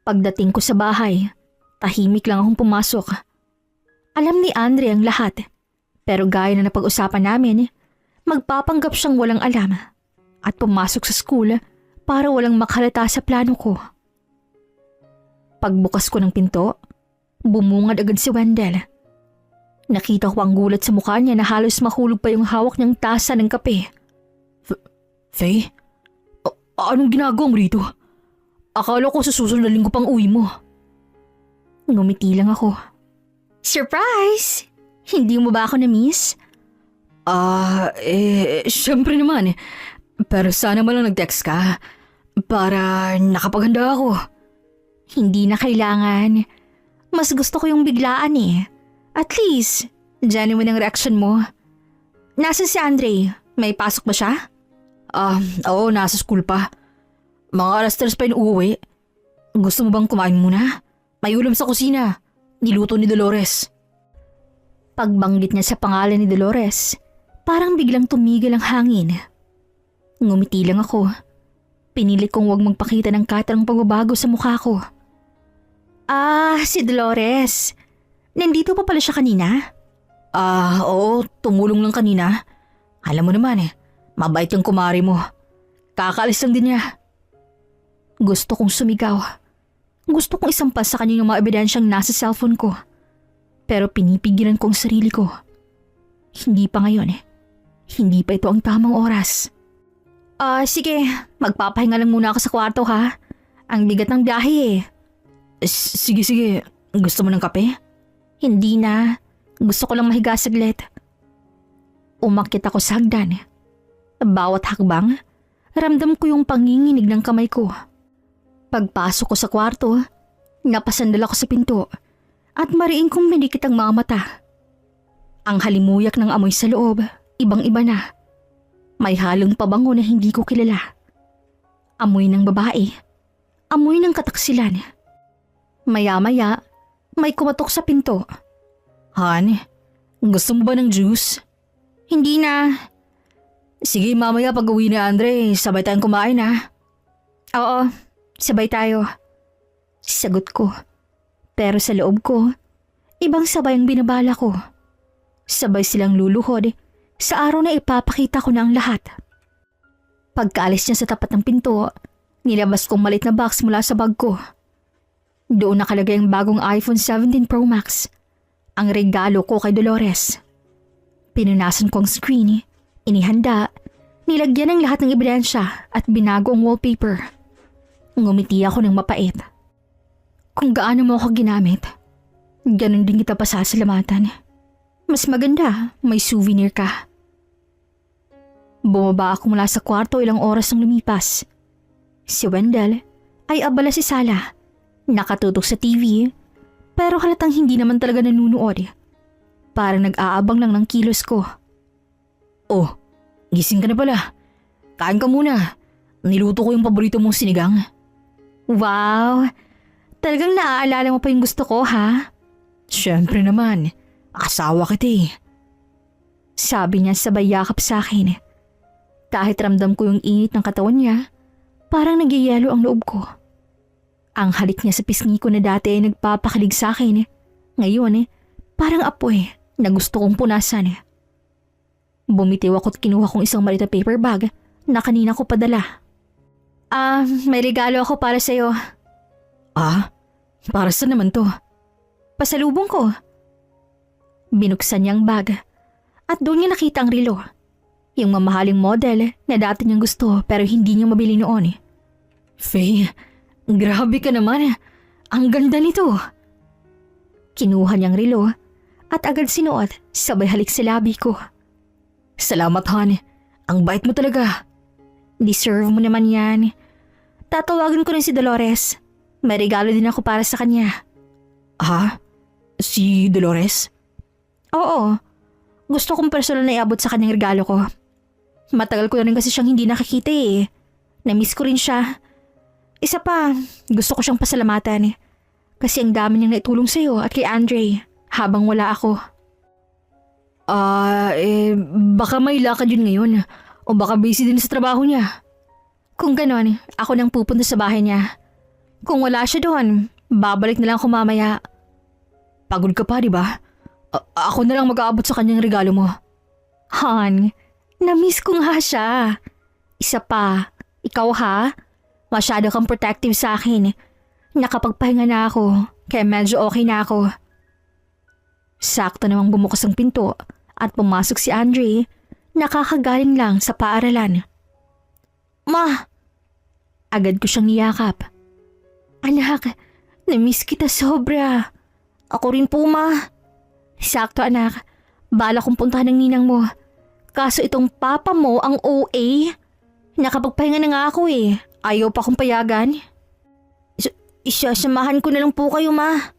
Pagdating ko sa bahay, tahimik lang akong pumasok. Alam ni Andre ang lahat, pero gaya na napag-usapan namin, magpapanggap siyang walang alam at pumasok sa school para walang makahalata sa plano ko. Pagbukas ko ng pinto, bumungad agad si Wendell. Nakita ko ang gulat sa mukha niya na halos mahulog pa yung hawak niyang tasa ng kape. Faye? Anong ginagawa mo rito? Akala ko sa susunod na linggo pang uwi mo. Ngumiti lang ako. Surprise! Hindi mo ba ako na-miss? Siyempre naman. Pero sana malang nag-text ka para nakapaghanda ako. Hindi na kailangan. Mas gusto ko yung biglaan eh. At least, genuine ang reaction mo. Nasaan si Andre? May pasok ba siya? Oo, nasa school pa. Mga alas 3 pa yun uuwi. Gusto mo bang kumain muna? May ulam sa kusina. Niluto ni Dolores. Pagbanggit niya sa pangalan ni Dolores, parang biglang tumigil ang hangin. Ngumiti lang ako. Pinilit kong huwag magpakita ng katarang pagbabago sa mukha ko. Si Dolores. Nandito pa pala siya kanina? Oo, tumulong lang kanina. Alam mo naman mabait yung kumari mo. Kakaalis lang din niya. Gusto kong sumigaw. Gusto kong isampas sa kanya yung mga ebidensyang nasa cellphone ko. Pero pinipigilan ko ang sarili ko. Hindi pa ngayon Hindi pa ito ang tamang oras. Sige, magpapahinga lang muna ako sa kwarto ha. Ang bigat ng biyahe Sige. Gusto mo ng kape? Hindi na. Gusto ko lang mahiga saglit. Umakyat ako sa hagdan. Bawat hakbang, ramdam ko yung panginginig ng kamay ko. Pagpasok ko sa kwarto, napasandal ako sa pinto at mariin kong minikit ang mga mata. Ang halimuyak ng amoy sa loob, ibang-iba na. May halong pabango na hindi ko kilala. Amoy ng babae. Amoy ng kataksilan. Maya-maya, may kumatok sa pinto. Han, gusto mo ba ng juice? Hindi na. Sige, mamaya pag uwi ni Andre, sabay tayong kumain Oo, sabay tayo. Sagot ko. Pero sa loob ko, ibang sabay ang binabala ko. Sabay silang luluhod sa araw na ipapakita ko na ang lahat. Pagkaalis niya sa tapat ng pinto, nilabas kong malit na box mula sa bag ko. Doon nakalagay ang bagong iPhone 17 Pro Max, ang regalo ko kay Dolores. Pinunasan ko ang screen, inihanda, nilagyan ng lahat ng ebidensya at binago ang wallpaper. Ngumiti ako ng mapait. Kung gaano mo ako ginamit, ganun din kita pasasalamatan. Mas maganda, may souvenir ka. Bumaba ako mula sa kwarto ilang oras nang lumipas. Si Wendell ay abala sa sala, nakatutok sa TV, pero halatang hindi naman talaga nanunood. Parang nag-aabang lang ng kilos ko. Oh, gising ka na pala. Kain ka muna. Niluto ko yung paborito mong sinigang. Wow! Talagang naaalala mo pa yung gusto ko, ha? Siyempre naman. Asawa kita Sabi niya sabay yakap sa akin. Kahit ramdam ko yung init ng katawan niya, parang nagyayelo ang loob ko. Ang halik niya sa pisngi ko na dati ay nagpapakilig sa akin. Ngayon parang apoy na gusto kong punasan. Bumitiw ako at kinuha kong isang maliit na paper bag na kanina ko padala. May regalo ako para sa'yo. Para saan naman to? Pasalubong ko. Binuksan niya ang bag at doon niya nakita ang relo. Yung mamahaling model na dati niyang gusto pero hindi niya mabili noon. Faye, grabe ka naman. Ang ganda nito. Kinuha niyang relo at agad sinuot sabay halik sa labi ko. Salamat, Han. Ang bait mo talaga. Deserve mo naman yan. Tatawagan ko rin si Dolores. May regalo din ako para sa kanya. Si Dolores? Oo. Gusto kong personal na iabot sa kanyang regalo ko. Matagal ko na rin kasi siyang hindi nakikita Na-miss ko rin siya. Isa pa, gusto ko siyang pasalamatan. Kasi ang dami niyang naitulong sa'yo at kay Andre habang wala ako. Baka may lakad yun ngayon. O baka busy din sa trabaho niya. Kung ganon, ako nang pupunta sa bahay niya. Kung wala siya doon, babalik na lang ako mamaya. Pagod ka pa, di ba? Ako na lang mag-aabot sa kanyang regalo mo. Han, na-miss ko nga siya. Isa pa, ikaw ha? Masyado kang protective sa akin. Nakapagpahinga na ako, kaya medyo okay na ako. Sakto namang bumukas ang pinto at pumasok si Andre. Nakakagaling lang sa paaralan. Ma! Agad ko siyang niyakap. Anak, na-miss kita sobra. Ako rin po, ma. Sakto, anak. Bala kong puntahan ng ninang mo. Kaso itong papa mo ang OA. Nakapagpahinga na nga ako eh. Ayaw pa kong payagan. Isasamahan ko na lang po kayo, ma.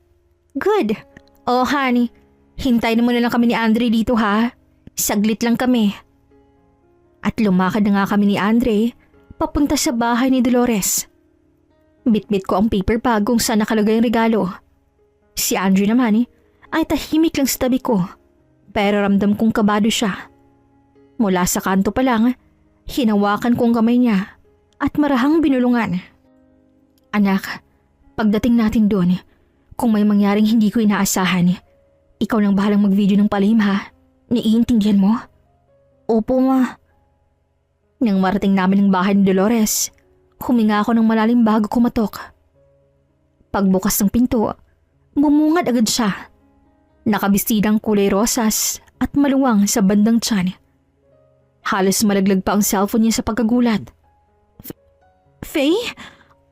Good. Oh, honey. Hintayin mo na lang kami ni Andre dito, ha? Saglit lang kami. At lumakad na nga kami ni Andre papunta sa bahay ni Dolores. Bitbit ko ang paper bag kung saan nakalagay ang regalo. Si Andre naman ay tahimik lang sa tabi ko. Pero ramdam kong kabado siya. Mula sa kanto pa lang, hinawakan ko ang kamay niya at marahang binulungan. Anak, pagdating natin doon, kung may mangyaring hindi ko inaasahan, ikaw lang bahalang mag-video ng palihim, ha? Naiintindihan mo? Opo, ma. Nang marating namin ang bahay ni Dolores, huminga ako ng malalim bago kumatok. Pagbukas ng pinto, bumungad agad siya. Nakabistidang kulay rosas at maluwang sa bandang tiyan. Halos malaglag pa ang cellphone niya sa pagkagulat. Faye?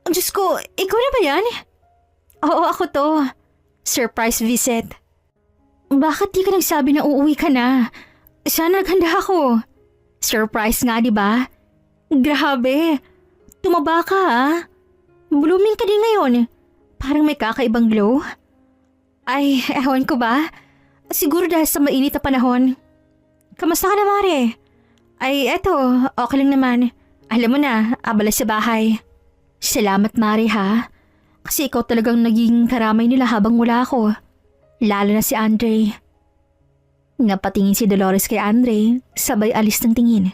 Diyos ko, ikaw na ba yan? Oo, ako to. Surprise visit. Bakit di ka nagsabi na uuwi ka na? Sana naghanda ako. Surprise nga, di ba? Grabe. Tumaba ka, ha? Blooming ka din ngayon. Parang may kakaibang glow. Ay, ewan ko ba? Siguro dahil sa mainit na panahon. Kamusta ka na, Mare? Ay, eto, okay lang naman. Alam mo na, abala sa bahay. Salamat, Mare, ha? Kasi ikaw talagang naging karamay nila habang wala ako. Lalo na si Andre. Napatingin si Dolores kay Andre, sabay alis ng tingin.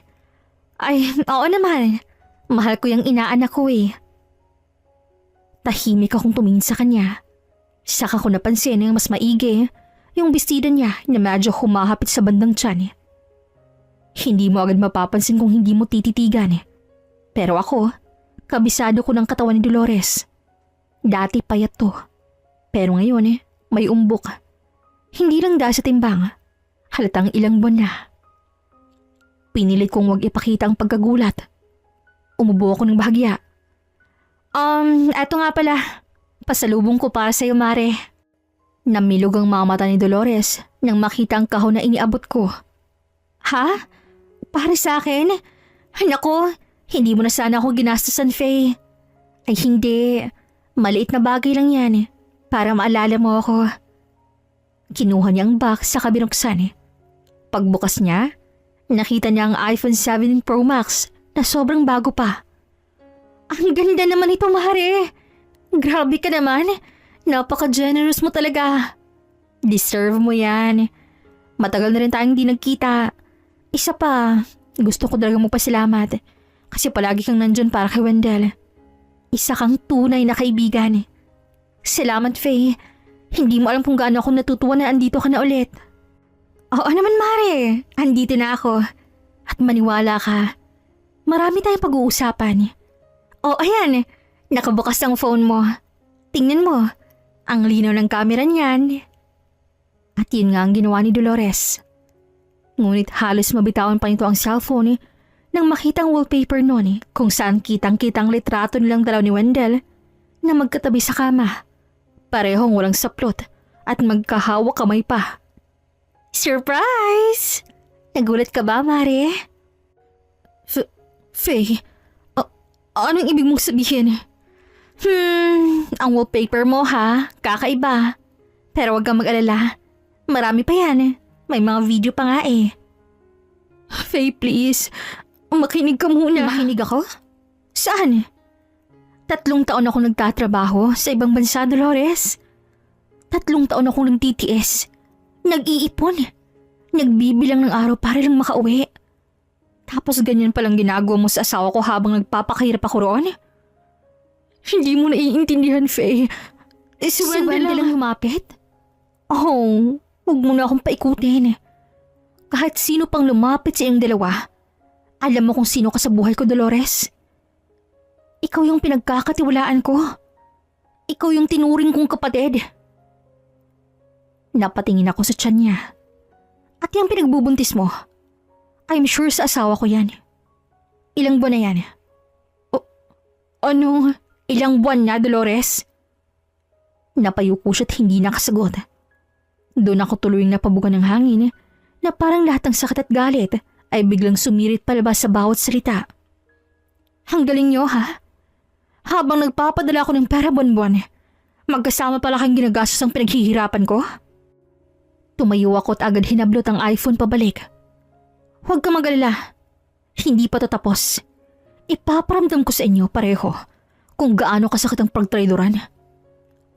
Ay, oo naman. Mahal ko yung inaanak ko eh. Tahimik akong tumingin sa kanya. Saka ko napansin yung mas maigi, yung bestida niya na medyo humahapit sa bandang tiyan. Hindi mo agad mapapansin kung hindi mo tititigan. Pero ako, kabisado ko ng katawan ni Dolores. Dati payat to. Pero ngayon may umbok. Hindi lang dahil sa timbang. Halatang ilang buwan na. Pinilit kong wag ipakita ang pagkagulat. Umubo ako ng bahagya. Eto nga pala. Pasalubong ko para sa'yo, Mare. Namilog ang mga mata ni Dolores nang makita ang kahon na iniabot ko. Ha? Para sa akin? Naku, hindi mo na sana ako ginastusan, Faye. Ay hindi. Maliit na bagay lang yan. Para maalala mo ako. Kinuha niya ang box sa binuksan. Pagbukas niya, nakita niya ang iPhone 17 Pro Max na sobrang bago pa. Ang ganda naman ito, Mare. Grabe ka naman. Napaka-generous mo talaga. Deserve mo yan. Matagal na rin tayong di nagkita. Isa pa, gusto ko talaga magpasalamat. Kasi palagi kang nandyan para kay Wendell. Isa kang tunay na kaibigan. Salamat, Faye. Hindi mo alam kung gaano ako natutuwa na andito ka na ulit. Oo naman, Mare. Andito na ako. At maniwala ka. Marami tayong pag-uusapan. Oh, ayan. Nakabukas ang phone mo. Tingnan mo. Ang linaw ng camera niyan. At yun nga ang ginawa ni Dolores. Ngunit halos mabitawan pa nito ang cellphone nang makita ang wallpaper noon kung saan kitang-kitang litrato nilang dalaw ni Wendell na magkatabi sa kama. Parehong walang saplot at magkahawak kamay pa. Surprise! Nagulat ka ba, Mare? Faye, anong ibig mong sabihin? Ang wallpaper mo ha, kakaiba. Pero wag kang mag-alala. Marami pa yan. May mga video pa nga eh. Faye, please. Makinig ka muna. Makinig ako? Saan? 3 taon ako nagtatrabaho sa ibang bansa, Dolores. 3 taon akong nagtitiis. Nag-iipon. Nagbibilang ng araw para lang makauwi. Tapos ganyan palang ginagawa mo sa asawa ko habang nagpapakahirap ako roon? Hindi mo naiintindihan, Faye. Si Wendell lang lumapit? Oh, huwag mo na akong paikutin. Kahit sino pang lumapit sa iyong dalawa, alam mo kung sino ka sa buhay ko, Dolores. Ikaw yung pinagkakatiwalaan ko. Ikaw yung tinuring kong kapatid. Napatingin ako sa tiyan niya. At yung pinagbubuntis mo, I'm sure sa asawa ko yan. Ilang buwan na yan? Anong ilang buwan na, Dolores? Napayuko siya't hindi nakasagot. Doon ako tuluyang napabugan ng hangin na parang lahat ng sakit at galit ay biglang sumirit palabas sa bawat salita. Ang galing nyo, ha? Habang nagpapadala ko ng pera buwan-buwan, magkasama pala kang ginagastos ang pinaghihirapan ko? Tumayo ako at agad hinablot ang iPhone pabalik. Huwag kang mag-alala. Hindi pa to tapos. Ipaparamdam ko sa inyo pareho kung gaano kasakit ang pagtraidoran.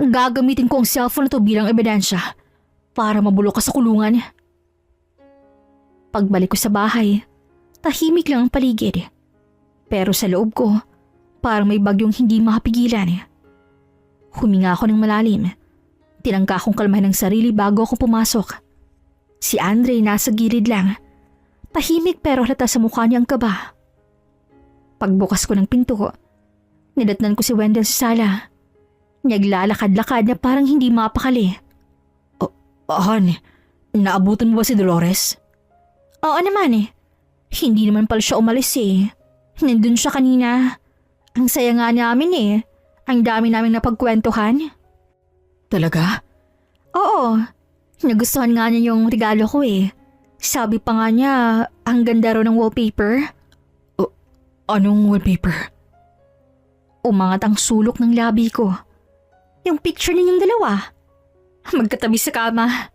Gagamitin ko ang cellphone na to bilang ebidensya para mabulok ka sa kulungan. Pagbalik ko sa bahay, tahimik lang ang paligid. Pero sa loob ko, parang may bagyong hindi makapigilan. Huminga ako ng malalim. Tinangka kong kalmahin ang sarili bago ako pumasok. Si Andre nasa gilid lang. Tahimik pero halata sa mukha niya ang kaba. Pagbukas ko ng pinto, nidatnan ko si Wendell sa sala. Naglalakad-lakad na parang hindi mapakali. Han, naabutan mo ba si Dolores? Oo naman. Hindi naman pala siya umalis. Nandun siya kanina. Ang saya nga namin. Ang dami naming napagkwentuhan. Talaga? Oo. Nagustuhan nga niya yung regalo ko. Sabi pa nga niya, ang ganda raw ng wallpaper. Anong wallpaper? Umangat ang sulok ng labi ko. Yung picture ninyong dalawa. Magkatabi sa kama.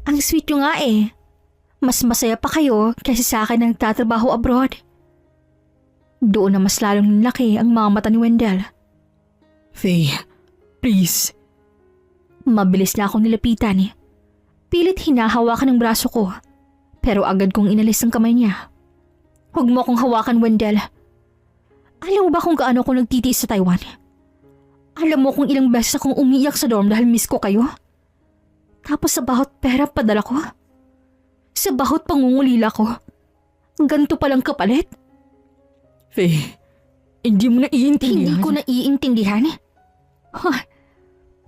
Ang sweet nyo nga. Mas masaya pa kayo kaysa sa akin na nagtatrabaho abroad. Doon na mas lalong nalaki ang mga mata ni Wendell. Faye, please. Mabilis na akong nilapitan. Pilit hinahawakan ng braso ko. Pero agad kong inalis ang kamay niya. Huwag mo akong hawakan, Wendell. Alam mo ba kung gaano ako nagtitiis sa Taiwan? Alam mo kung ilang beses akong umiiyak sa dorm dahil miss ko kayo? Tapos sa bahot pera padala ko? Sa bahot pangungulila ko? Ganto palang kapalit? Faye, hindi mo naiintindihan. Hindi ko naiintindihan?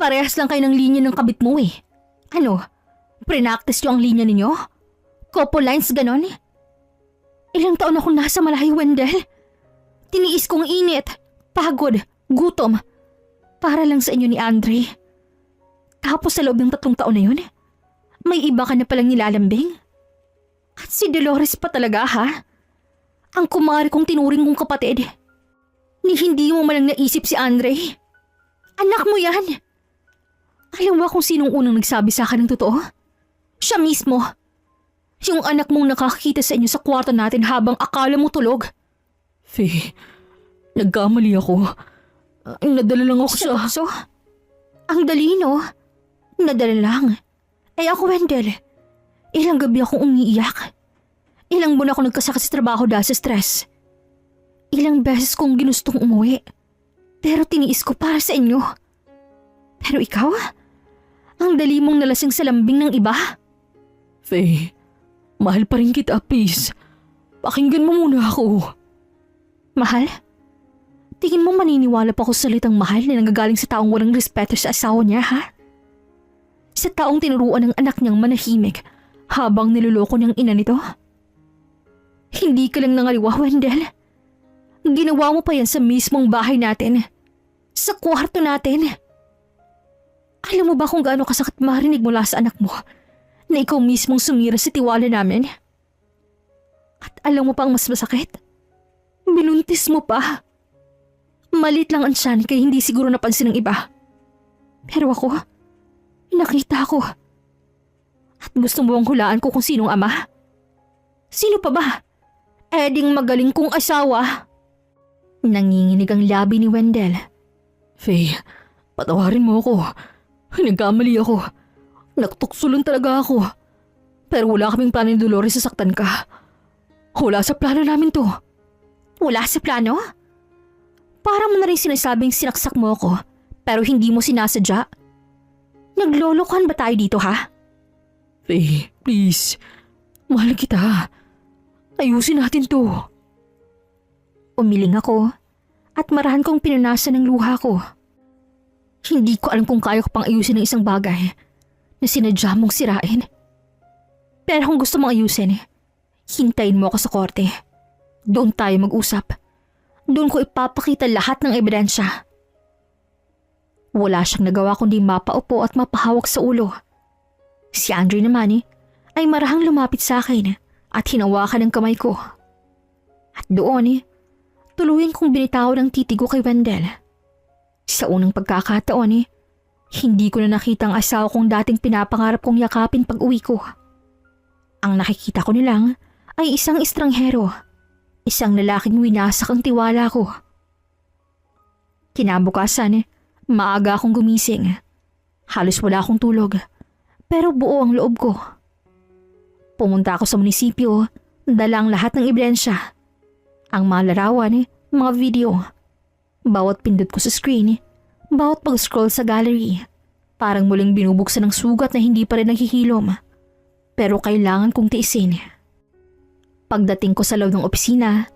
Parehas lang kayo ng linya ng kabit mo. Ano? Prenactice nyo ang linya ninyo? Couple lines ganon? Ilang taon akong nasa malayo, Wendell. Tiniis kong init, pagod, gutom. Para lang sa inyo ni Andre. Tapos sa loob ng 3 taon na yun, may iba ka na palang nilalambing. At si Dolores pa talaga, ha? Ang kumari kong tinuring kong kapatid. Ni hindi mo malang naisip si Andre. Anak mo yan. Alam mo kung sinong unang nagsabi sa akin ng totoo? Siya mismo. Yung anak mong nakakita sa inyo sa kwarto natin habang akala mo tulog. Faye, nagkamali ako. Nadala lang ako sa... So, ang dali, no? Nadala lang. Ako, Wendell, ilang gabi akong umiiyak. Ilang buwan ako nagkasakit sa trabaho dahil sa stress. Ilang beses kong ginustong umuwi. Pero tiniis ko para sa inyo. Pero ikaw, ang dali mong nalasing sa lambing ng iba. Faye, mahal pa rin kita, please. Pakinggan mo muna ako. Mahal? Tingin mo maniniwala pa ako sa salitang mahal na nanggagaling sa taong walang respeto sa asawa niya, ha? Sa taong tinuruan ng anak niyang manahimik habang niloloko niyang ina nito? Hindi ka lang nangaliwa, Wendell. Ginawa mo pa yan sa mismong bahay natin. Sa kwarto natin. Alam mo ba kung gaano kasakit marinig mula sa anak mo na ikaw mismong sumira sa tiwala namin? At alam mo pa ang mas masakit? Binuntis mo pa. Malit lang ang tiyan kaya hindi siguro napansin ng iba. Pero ako, nakita ko. At gusto mo bang hulaan ko kung sinong ama? Sino pa ba? Ding magaling kong asawa. Nanginginig ang labi ni Wendell. Faye, patawarin mo ako. Nagkamali ako. Nagtukso lang talaga ako. Pero wala kaming plano ni Dolores sasaktan ka. Wala sa plano namin to. Wala sa plano? Para mo na rin sinasabing sinaksak mo ako pero hindi mo sinasadya. Naglolokohan ba tayo dito, ha? Faye, please. Mahal kita. Ayusin natin to. Umiling ako at marahan kong pinunasan ng luha ko. Hindi ko alam kung kaya ko pang ayusin ng isang bagay na sinadya mong sirain. Pero kung gusto mong ayusin, hintayin mo ako sa korte. Doon tayo mag-usap. Doon ko ipapakita lahat ng ebidensya. Wala siyang nagawa kundi mapaupo at mapahawak sa ulo. Si Andre naman ay marahang lumapit sa akin at hinawakan ang kamay ko. At doon tuluyan kong binitawan ang titigo kay Wendell. Sa unang pagkakataon hindi ko na nakita ang asawa kong dating pinapangarap kong yakapin pag uwi ko. Ang nakikita ko nilang ay isang estranghero, isang lalaking winasak ang tiwala ko. Kinabukasan, maaga akong gumising. Halos wala akong tulog, pero buo ang loob ko. Pumunta ako sa munisipyo, dala ang lahat ng ebidensya. Ang mga larawan, mga video. Bawat pindot ko sa screen, bawat pag-scroll sa gallery, parang muling binubuksan ng sugat na hindi pa rin naghihilom. Pero kailangan kong tiisin. Pagdating ko sa loob ng opisina,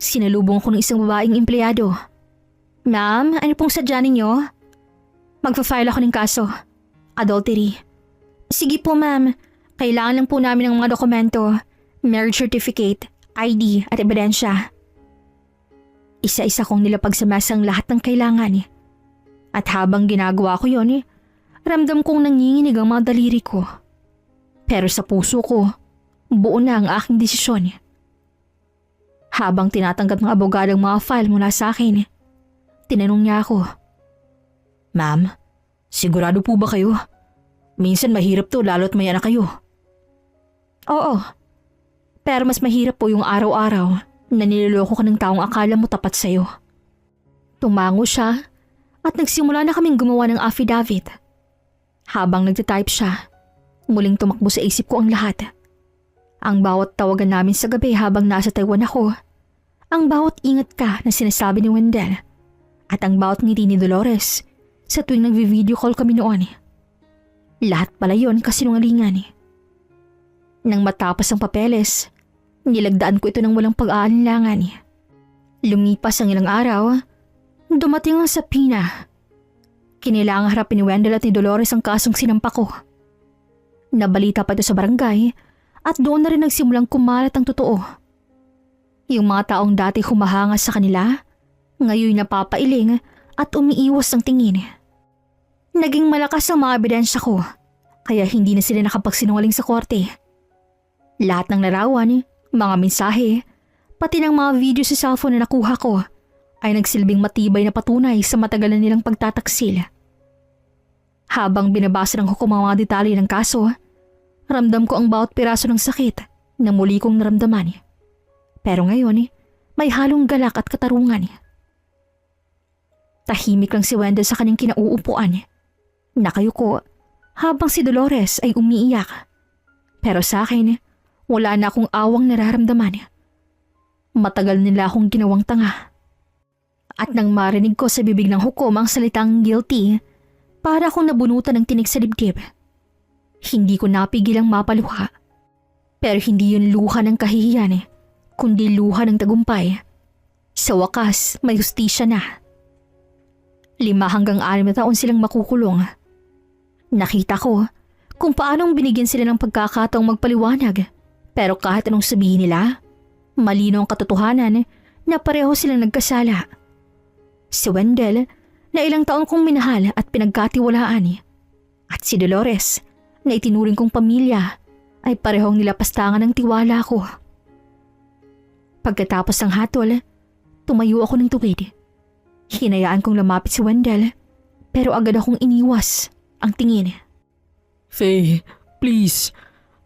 sinalubong ko ng isang babaeng empleyado. Ma'am, ano pong sadya ninyo? Magpa-file ako ng kaso. Adultery. Sige po ma'am, kailangan lang po namin ng mga dokumento, marriage certificate, ID at ebidensya. Isa-isa kong nilapag sa mesa ang lahat ng kailangan. At habang ginagawa ko yon, ramdam kong nanginginig ang mga daliri ko. Pero sa puso ko, buo na ang aking desisyon. Habang tinatanggap ng abogado ang mga file mula sa akin, tinanong niya ako. Ma'am, sigurado po ba kayo? Minsan mahirap to lalo't may anak kayo. Oo, pero mas mahirap po yung araw-araw na niloloko ka ng taong akala mo tapat sa'yo. Tumango siya at nagsimula na kaming gumawa ng affidavit. Habang nagtatype siya, muling tumakbo sa isip ko ang lahat. Ang bawat tawagan namin sa gabi habang nasa Taiwan ako, ang bawat ingat ka na sinasabi ni Wendell, at ang bawat ngiti ni Dolores sa tuwing nagvi-video call kami noon. Lahat pala yon kasinungalingan. Nang matapos ang papeles, nilagdaan ko ito ng walang pag-aalinlangan. Lumipas ang ilang araw, dumating ang sapina. Kinailangang harapin ni Wendell at ni Dolores ang kasong sinampa ko. Nabalita pa ito sa barangay at doon na rin nagsimulang kumalat ang totoo. Yung mga taong dati humahanga sa kanila, ngayon napapailing at umiiwas ng tingin. Naging malakas ang mga ebidensya ko, kaya hindi na sila nakapagsinungaling sa korte. Lahat ng larawan, mga mensahe, pati ng mga video sa cellphone na nakuha ko ay nagsilbing matibay na patunay sa matagal na nilang pagtataksil. Habang binabasa ng hukom ang mga detalye ng kaso, ramdam ko ang bawat piraso ng sakit na muli kong naramdaman. Pero ngayon, may halong galak at katarungan. Tahimik lang si Wendell sa kanyang kinauupuan. Nakayuko habang si Dolores ay umiiyak. Pero sa akin, wala na akong awang nararamdaman. Matagal nila akong ginawang tanga. At nang marinig ko sa bibig ng hukom ang salitang guilty, para akong nabunutan ng tinik sa dibdib. Hindi ko napigilang mapaluha. Pero hindi yun luha ng kahihiyan, kundi luha ng tagumpay. Sa wakas, may hustisya na. 5 hanggang 6 na taon silang makukulong. Nakita ko kung paanong binigyan sila ng pagkakataong magpaliwanag. Pero kahit anong sabihin nila, malinaw ang katotohanan na pareho silang nagkasala. Si Wendell, na ilang taon kong minahal at pinagkatiwalaan, at si Dolores, na itinuring kong pamilya, ay parehong nilapastangan ng tiwala ko. Pagkatapos ng hatol, tumayo ako ng tuwid. Hinayaan kong lumapit si Wendell, pero agad akong iniwas ang tingin. Faye, please,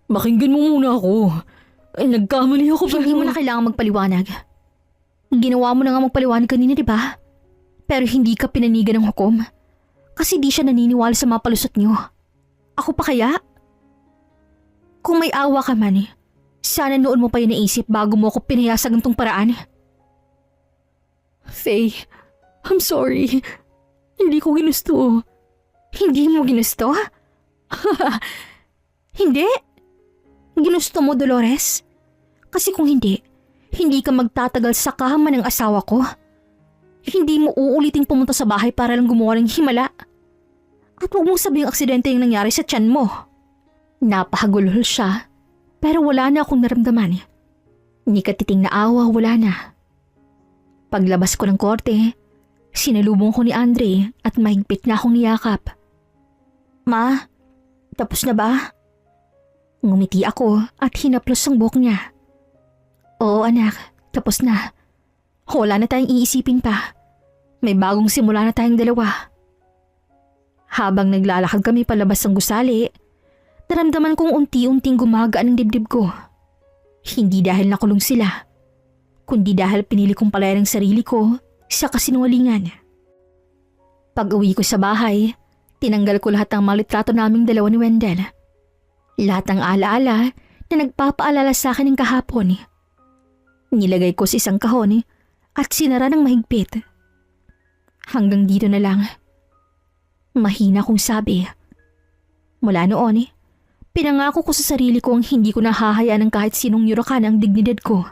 pakinggan mo muna ako. Ay, nagkamali ako. Hindi mo na kailangang magpaliwanag. Ginawa mo na nga magpaliwanag kanina, di ba? Pero hindi ka pinanigan ng hukom. Kasi di siya naniniwala sa mga palusot niyo. Ako pa kaya? Kung may awa ka man, sana noon mo pa yun naisip bago mo ako pinayasag ng tong paraan. Faye, I'm sorry. Hindi ko ginusto. Hindi mo ginusto? Hindi? Ginusto mo, Dolores? Kasi kung hindi, hindi ka magtatagal sa kama ng asawa ko. Hindi mo uuliting pumunta sa bahay para lang gumawa ng himala. At huwag mong sabihing aksidente yung nangyari sa tiyan mo. Napahagulhol siya, pero wala na akong naramdaman. Ni katiting na awa, wala na. Paglabas ko ng korte, sinalubong ko ni Andre at mahigpit na akong niyakap. Ma, tapos na ba? Ngumiti ako at hinaplos ang buhok niya. Oo anak, tapos na. Wala na tayong iisipin pa. May bagong simula na tayong dalawa. Habang naglalakad kami palabas ng gusali, naramdaman kong unti-unting gumagaan ang dibdib ko. Hindi dahil nakulong sila, kundi dahil pinili kong palayan ang sarili ko sa kasinungalingan. Pag-uwi ko sa bahay, tinanggal ko lahat ng mga litrato naming dalawa ni Wendell. Lahat ng alaala na nagpapaalala sa akin ng kahapon. Nilagay ko sa isang kahon at sinara ng mahigpit. Hanggang dito na lang. Mahina kong sabi. Mula noon, pinangako ko sa sarili ko ang hindi ko nahahayaan ng kahit sinong yurakan ang dignidad ko.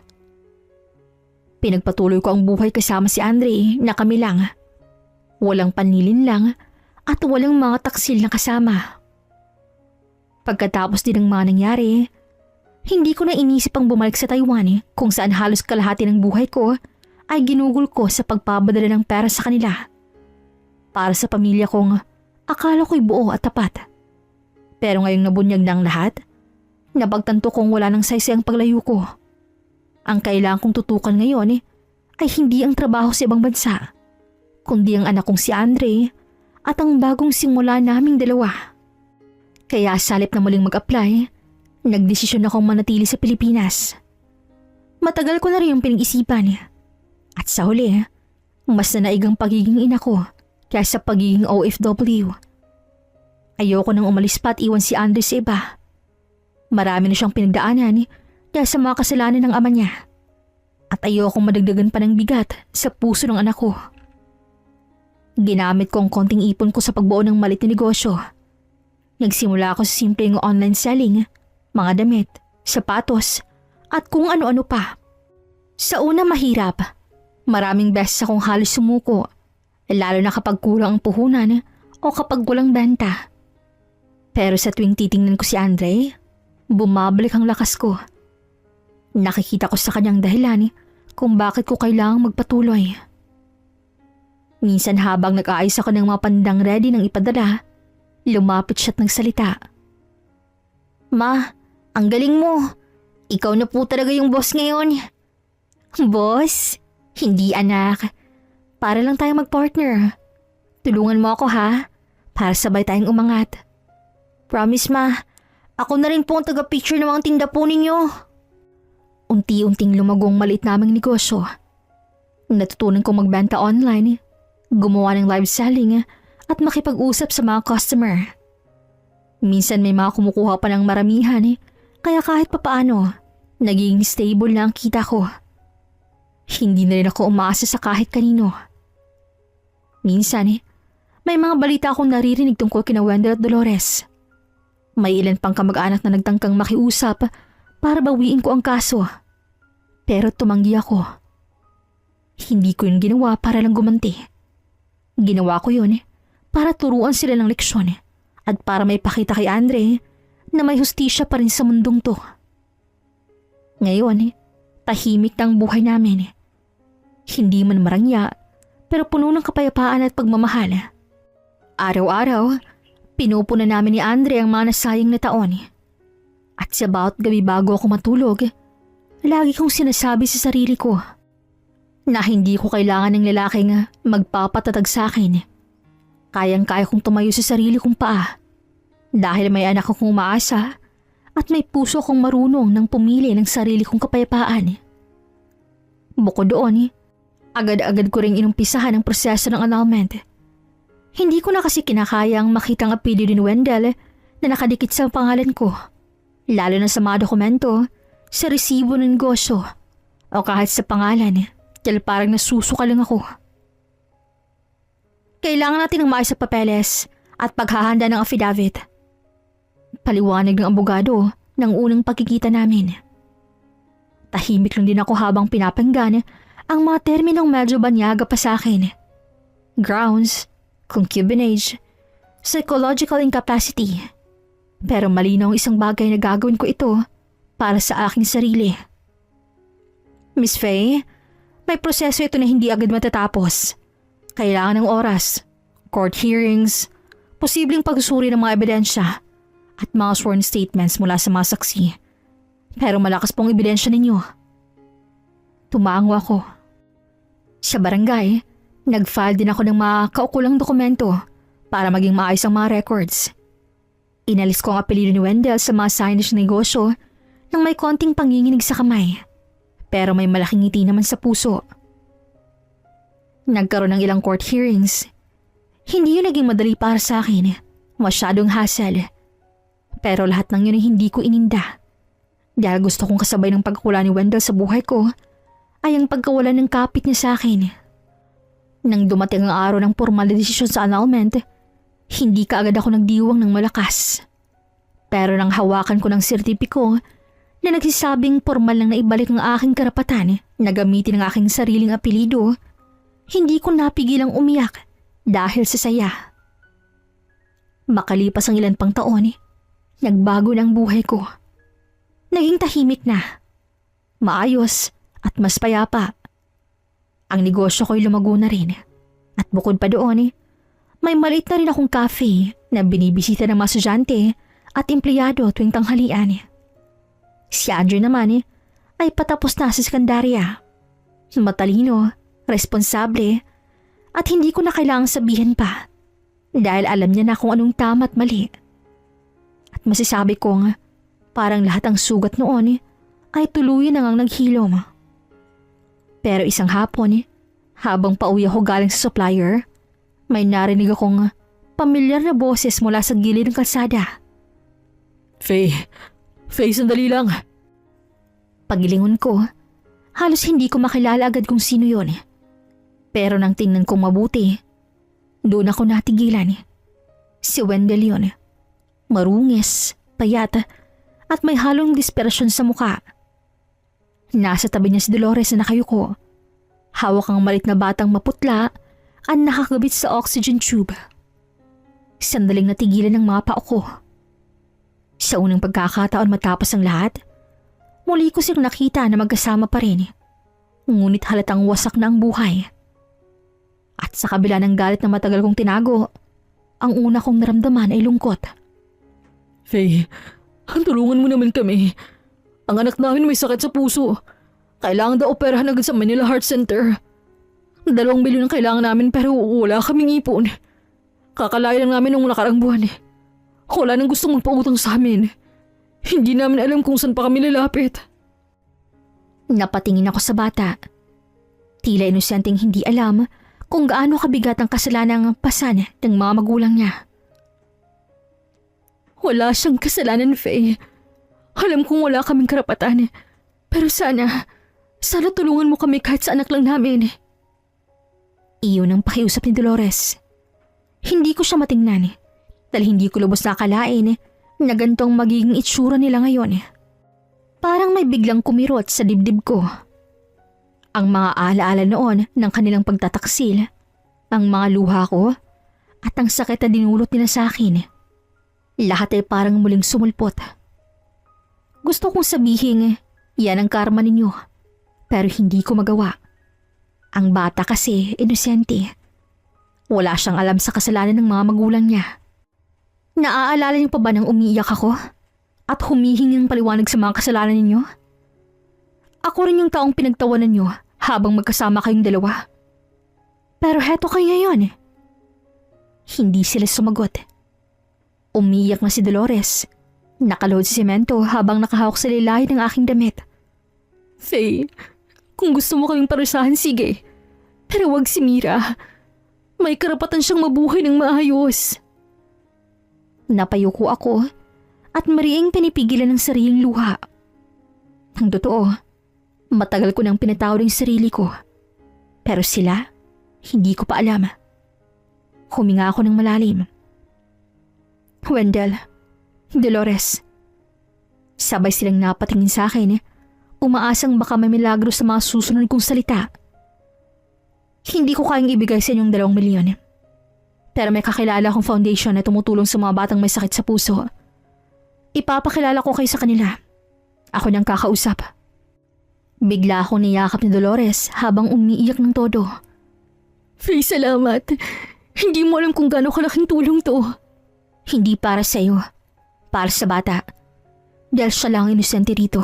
Pinagpatuloy ko ang buhay kasama si Andre na kami lang. Walang panlilin lang at walang mga taksil na kasama. Pagkatapos din ng mga nangyari, hindi ko na inisip ang bumalik sa Taiwan kung saan halos kalahati ng buhay ko ay ginugol ko sa pagpapadala ng pera sa kanila. Para sa pamilya kong akala ko'y buo at tapat. Pero ngayong nabunyag na ang lahat, napagtanto kong wala nang saysay ang paglayo ko. Ang kailangan kong tutukan ngayon ay hindi ang trabaho sa ibang bansa, kundi ang anak kong si Andre at ang bagong simula naming dalawa. Kaya salip na muling mag-apply, nagdesisyon akong manatili sa Pilipinas. Matagal ko na rin yung pinag-isipan. At sa huli, mas nanaig ang pagiging ina ko kaysa pagiging OFW. Ayoko nang umalis pa at iwan si Andre sa iba. Marami na siyang pinagdaanan dahil sa mga kasalanan ng ama niya. At ayokong madagdagan pa ng bigat sa puso ng anak ko. Ginamit ko ang konting ipon ko sa pagbuo ng malit na negosyo. Nagsimula ako sa simpleng online selling, mga damit, sapatos, at kung ano-ano pa. Sa una mahirap. Maraming beses akong halos sumuko, lalo na kapag kulang ang puhunan o kapag walang benta. Pero sa tuwing titingnan ko si Andre, bumabalik ang lakas ko. Nakikita ko sa kanyang dahilan kung bakit ko kailangang magpatuloy. Minsan habang nag-aayos ako ng mga pandang ready ng ipadala, lumapit siya't nagsalita. Ma, ang galing mo. Ikaw na po talaga yung boss ngayon. Boss? Hindi anak. Para lang tayong mag-partner. Tulungan mo ako ha, para sabay tayong umangat. Promise ma, ako na rin po ang taga-picture ng mga tinda po ninyo. Unti-unting lumagong maliit naming negosyo. Natutunan kong magbenta online, gumawa ng live selling at makipag-usap sa mga customer. Minsan may mga kumukuha pa ng maramihan kaya kahit papaano, naging stable na ang kita ko. Hindi na rin ako umaasa sa kahit kanino. Minsan may mga balita akong naririnig tungkol kina Wendell at Dolores. May ilan pang kamag-anak na nagtangkang makiusap para bawiin ko ang kaso. Pero tumanggi ako. Hindi ko yun ginawa para lang gumanti. Ginawa ko yun para turuan sila ng leksyon at para may pakita kay Andre na may hustisya pa rin sa mundong to. Ngayon, tahimik na ang buhay namin. Hindi man marangya, pero puno ng kapayapaan at pagmamahal. Araw-araw, pinupuna namin ni Andre ang mga nasayang na taon. At sa bawat gabi bago ako matulog, lagi kong sinasabi sa sarili ko na hindi ko kailangan ng lalaking magpapatatag sa akin. Kayang-kaya kong tumayo sa sarili kong paa dahil may anak akong umaasa at may puso akong marunong ng pumili ng sarili kong kapayapaan. Bukod doon, agad-agad ko ring inumpisahan ang proseso ng annulment. Hindi ko na kasi kinakayang makitang apelyido ni Wendell na nakadikit sa pangalan ko, lalo na sa mga dokumento, sa resibo ng negosyo, o kahit sa pangalan, dahil parang nasusuka lang ako. Kailangan natin ng maayos sa papeles at paghahanda ng affidavit. Paliwanag ng abogado ng unang pagkikita namin. Tahimik lang din ako habang pinapanggan ang mga terminong medyo banyaga pa sa akin. Grounds, concubinage, psychological incapacity. Pero malinaw ang isang bagay na gagawin ko ito para sa aking sarili. Miss Faye, may proseso ito na hindi agad matatapos. Kailangan ng oras, court hearings, posibleng pagsusuri ng mga ebidensya, at mga sworn statements mula sa mga saksi. Pero malakas pong ebidensya ninyo. Tumango ako. Sa barangay, nag-file din ako ng mga kaukulang dokumento para maging maayos ang mga records. Inalis ko ang apelyido ni Wendell sa mga signage na negosyo nang may konting panginginig sa kamay. Pero may malaking ngiti naman sa puso. Nagkaroon ng ilang court hearings. Hindi yun naging madali para sa akin. Masyadong hassle. Pero lahat ng yun ay hindi ko ininda. Dahil gusto kong kasabay ng pagkakula ni Wendell sa buhay ko ay ang pagkawala ng kapit niya sa akin. Nang dumating ang araw ng formal na desisyon sa annulment, hindi kaagad ako nagdiwang ng malakas. Pero nang hawakan ko ng sertipiko na nagsisabing formal lang na ibalik ang aking karapatan na gamitin ang aking sariling apelido, hindi ko napigilang umiyak dahil sa saya. Makalipas ang ilan pang taon, nagbago na ang buhay ko. Naging tahimik na, maayos at mas payapa. Ang negosyo ko'y lumago na rin. At bukod pa doon, may maliit na rin akong cafe na binibisita ng mga estudyante at empleyado tuwing tanghalian. Si Andrew naman ay patapos na sa sekundarya. Matalino, responsable, at hindi ko na kailangang sabihin pa dahil alam niya na kung anong tama at mali. At masasabi kong parang lahat ng sugat noon ay tuluyan na ngang naghilom. Pero isang hapon, habang pauwi ako galing sa supplier, may narinig akong pamilyar na boses mula sa gilid ng kalsada. Faye, sandali lang. Pagilingon ko, halos hindi ko makilala agad kung sino yon. Pero nang tingnan kong mabuti, doon ako natigilan. Si Wendell yun. Marungis, payat, at may halong desperasyon sa mukha. Nasa tabi niya si Dolores na nakayuko. Hawak ang malit na batang maputla at nakakabit sa oxygen tube. Sandaling natigilan ng mga pao ko. Sa unang pagkakataon matapos ang lahat, muli ko silang nakita na magkasama pa rin. Ngunit halatang wasak na ang buhay. At sa kabila ng galit na matagal kong tinago, ang una kong naramdaman ay lungkot. Faye, tulungan mo naman kami. Ang anak namin may sakit sa puso. Kailangan daw operahan agad sa Manila Heart Center. 2 milyon ang kailangan namin pero wala kaming ipon. Kakalaya lang namin nung nakarang buwan. Wala nang gustong magpautang sa amin. Hindi namin alam kung saan pa kami lalapit. Napatingin ako sa bata. Tila inosenteng hindi alam kung gaano kabigat ang kasalanang pasan ng mga magulang niya. Wala siyang kasalanan, Faye. Alam kong wala kaming karapatan. Pero sana tulungan mo kami kahit sa anak lang namin. Iyon ang pakiusap ni Dolores. Hindi ko siya matingnan dahil hindi ko lubos nakalain na ganitong magiging itsura nila ngayon. Parang may biglang kumirot sa dibdib ko. Ang mga alaala noon ng kanilang pagtataksil, ang mga luha ko, at ang sakit na dinulot nila sa akin. Lahat ay parang muling sumulpot. Gusto kong sabihin, yan ang karma ninyo, pero hindi ko magawa. Ang bata kasi, inosente. Wala siyang alam sa kasalanan ng mga magulang niya. Naaalala niyo pa ba nang umiiyak ako? At humihingi ng paliwanag sa mga kasalanan ninyo? Ako rin yung taong pinagtawanan niyo habang magkasama kayong dalawa. Pero heto kayo ngayon. Hindi sila sumagot. Umiiyak na si Dolores. Nakaload sa semento habang nakahawak sa lilahi ng aking damit. Faye, kung gusto mo kaming parusahan, sige. Pero wag si Mira. May karapatan siyang mabuhay ng maayos. Napayuko ako at mariing pinipigilan ng sariling luha. Ang totoo, matagal ko nang pinatawad ang sarili ko. Pero sila, hindi ko pa alam. Huminga ako ng malalim. Wendell, Dolores. Sabay silang napatingin sa akin, umaasang baka may milagro sa mga susunod kong salita. Hindi ko kayang ibigay sa inyong 2 milyon. Pero may kakilala akong foundation na tumutulong sa mga batang may sakit sa puso. Ipapakilala ko kayo sa kanila. Ako nang kakausap. Bigla akong niyakap ni Dolores habang umiiyak ng todo. Faye, salamat. Hindi mo alam kung gaano kalaking tulong to. Hindi para sa iyo. Para sa bata. Dahil siya lang inosente dito.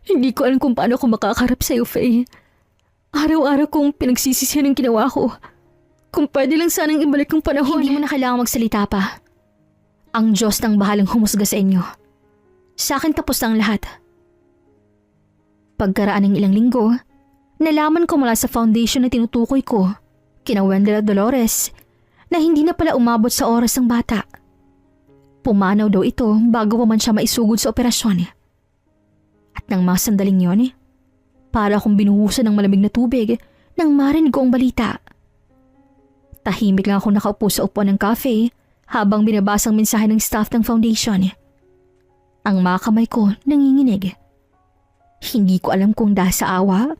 Hindi ko alam kung paano ako makakarap sa iyo, Faye. Araw-araw kong pinagsisisihan ang ginawa ko. Kung pwede lang sanang ibalik ang panahon. Hindi mo na kailangang magsalita pa. Ang Diyos nang bahalang humusga sa inyo. Sa akin tapos na ang lahat. Pagkaraan ng ilang linggo, nalaman ko mula sa foundation na tinutukoy ko, kina Wendell at Dolores, na hindi na pala umabot sa oras ng bata. Pumanaw daw ito bago pa man siya maisugod sa operasyon. At nang mga sandaling yon, para akong binuhusan ng malamig na tubig nang marinig ko ang balita. Tahimik lang ako nakaupo sa upuan ng cafe habang binabasa ang mensahe ng staff ng foundation. Ang mga kamay ko nanginginig. Hindi ko alam kung dahil sa awa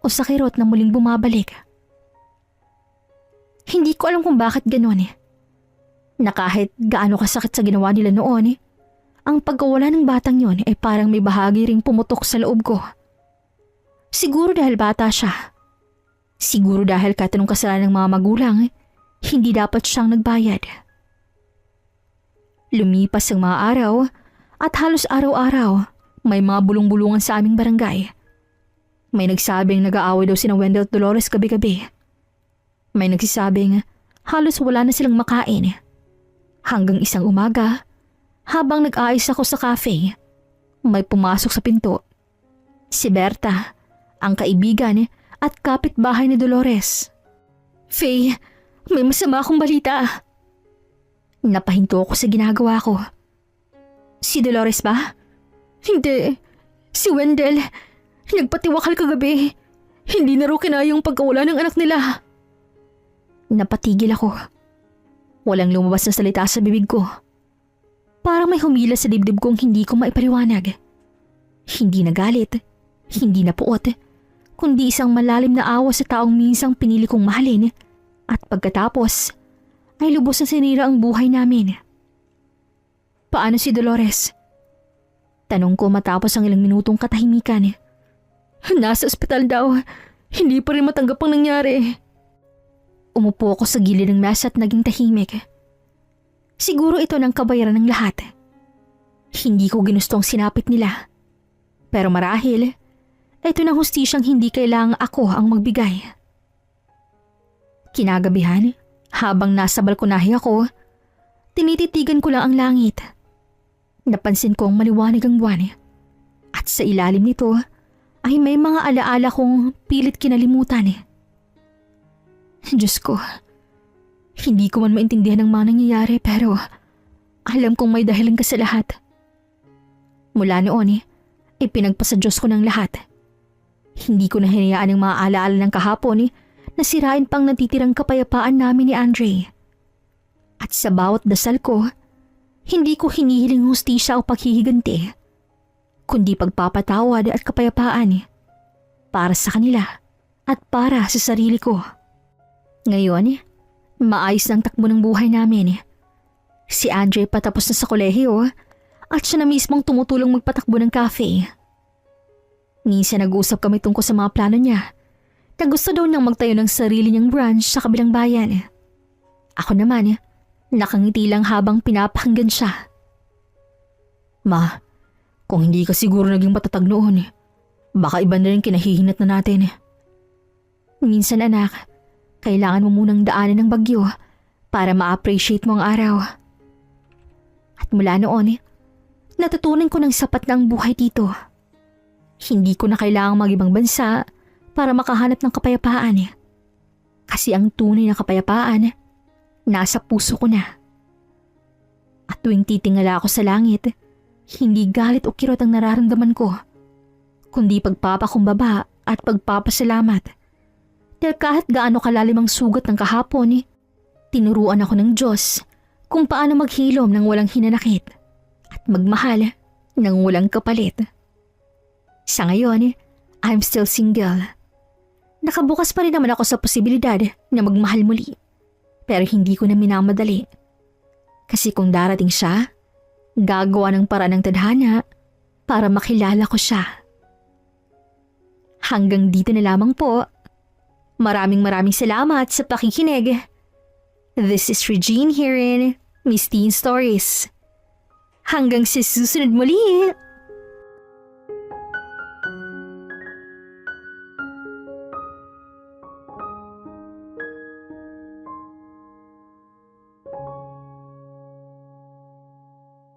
o sa kirot na muling bumabalik. Hindi ko alam kung bakit gano'n. Na kahit gaano kasakit sa ginawa nila noon, ang pagkawala ng batang yon ay parang may bahagi ring pumutok sa loob ko. Siguro dahil bata siya. Siguro dahil kahit anong kasalanan ng mga magulang, hindi dapat siyang nagbayad. Lumipas ang mga araw at halos araw-araw may mga bulong-bulungan sa aming barangay. May nagsabing nag-aaway daw sina Wendell at Dolores gabi-gabi. May nagsisabing halos wala na silang makain. Hanggang isang umaga, habang nag-aayos ako sa cafe, may pumasok sa pinto. Si Berta, ang kaibigan at kapitbahay ni Dolores. Faye, may masama akong balita. Napahinto ako sa ginagawa ko. Si Dolores ba? Hindi. Si Wendell. Nagpatiwakal kagabi. Hindi na raw kinaya yung pagkawala ng anak nila. Napatigil ako. Walang lumabas na salita sa bibig ko. Parang may humila sa dibdib kong hindi ko maipaliwanag. Hindi na galit, hindi na puot, kundi isang malalim na awa sa taong minsang pinili kong mahalin at pagkatapos ay lubos na sinira ang buhay namin. Paano si Dolores? Tanong ko matapos ang ilang minutong katahimikan. Nasa ospital daw, hindi pa rin matanggap ang nangyari. Umupo ako sa gilid ng mesa at naging tahimik. Siguro ito ng kabayaran ng lahat. Hindi ko ginustong sinapit nila. Pero marahil, ito ng hustisyang hindi kailangang ako ang magbigay. Kinagabihan, habang nasa balkonahe ako, tinititigan ko lang ang langit. Napansin kong maliwanag ang buwan. At sa ilalim nito ay may mga alaala kong pilit kinalimutan. Diyos ko, hindi ko man maintindihan ang mga nangyayari pero alam kong may dahilan ka sa lahat. Mula noon, ipinagpasa Diyos ko ng lahat. Hindi ko na hinayaan ang mga alaala ng kahapon na sirain pang natitirang kapayapaan namin ni Andre. At sa bawat dasal ko, hindi ko hinihiling hustisya o paghihiganti, kundi pagpapatawad at kapayapaan para sa kanila at para sa sarili ko. Ngayon, maayos ng takbo ng buhay namin. Si Andre patapos na sa kolehiyo at siya na mismong tumutulong magpatakbo ng cafe. Minsan nag-uusap kami tungkol sa mga plano niya na gusto daw niyang magtayo ng sarili niyang branch sa kabilang bayan. Ako naman, nakangiti lang habang pinapakinggan siya. Ma, kung hindi ka siguro naging matatag noon, baka iba na rin kinahihinat na natin. Minsan anak, kailangan mo munang daanan ng bagyo para ma-appreciate mo ang araw. At mula noon, natutunan ko ng sapat na ang buhay dito. Hindi ko na kailangang mag-ibang bansa para makahanap ng kapayapaan. Kasi ang tunay na kapayapaan, nasa puso ko na. At tuwing titingala ako sa langit, hindi galit o kirot ang nararamdaman ko, kundi pagpapakumbaba at pagpapasalamat. Dahil kahit gaano kalalim ang sugat ng kahapon, tinuruan ako ng Diyos kung paano maghilom ng walang hinanakit at magmahal ng walang kapalit. Sa ngayon, I'm still single. Nakabukas pa rin naman ako sa posibilidad na magmahal muli. Pero hindi ko na minamadali. Kasi kung darating siya, gagawa ng paraan ng tadhana para makilala ko siya. Hanggang dito na lamang po. Maraming salamat sa pakikinig. This is Regine here in Miss Teen Stories. Hanggang sa susunod muli.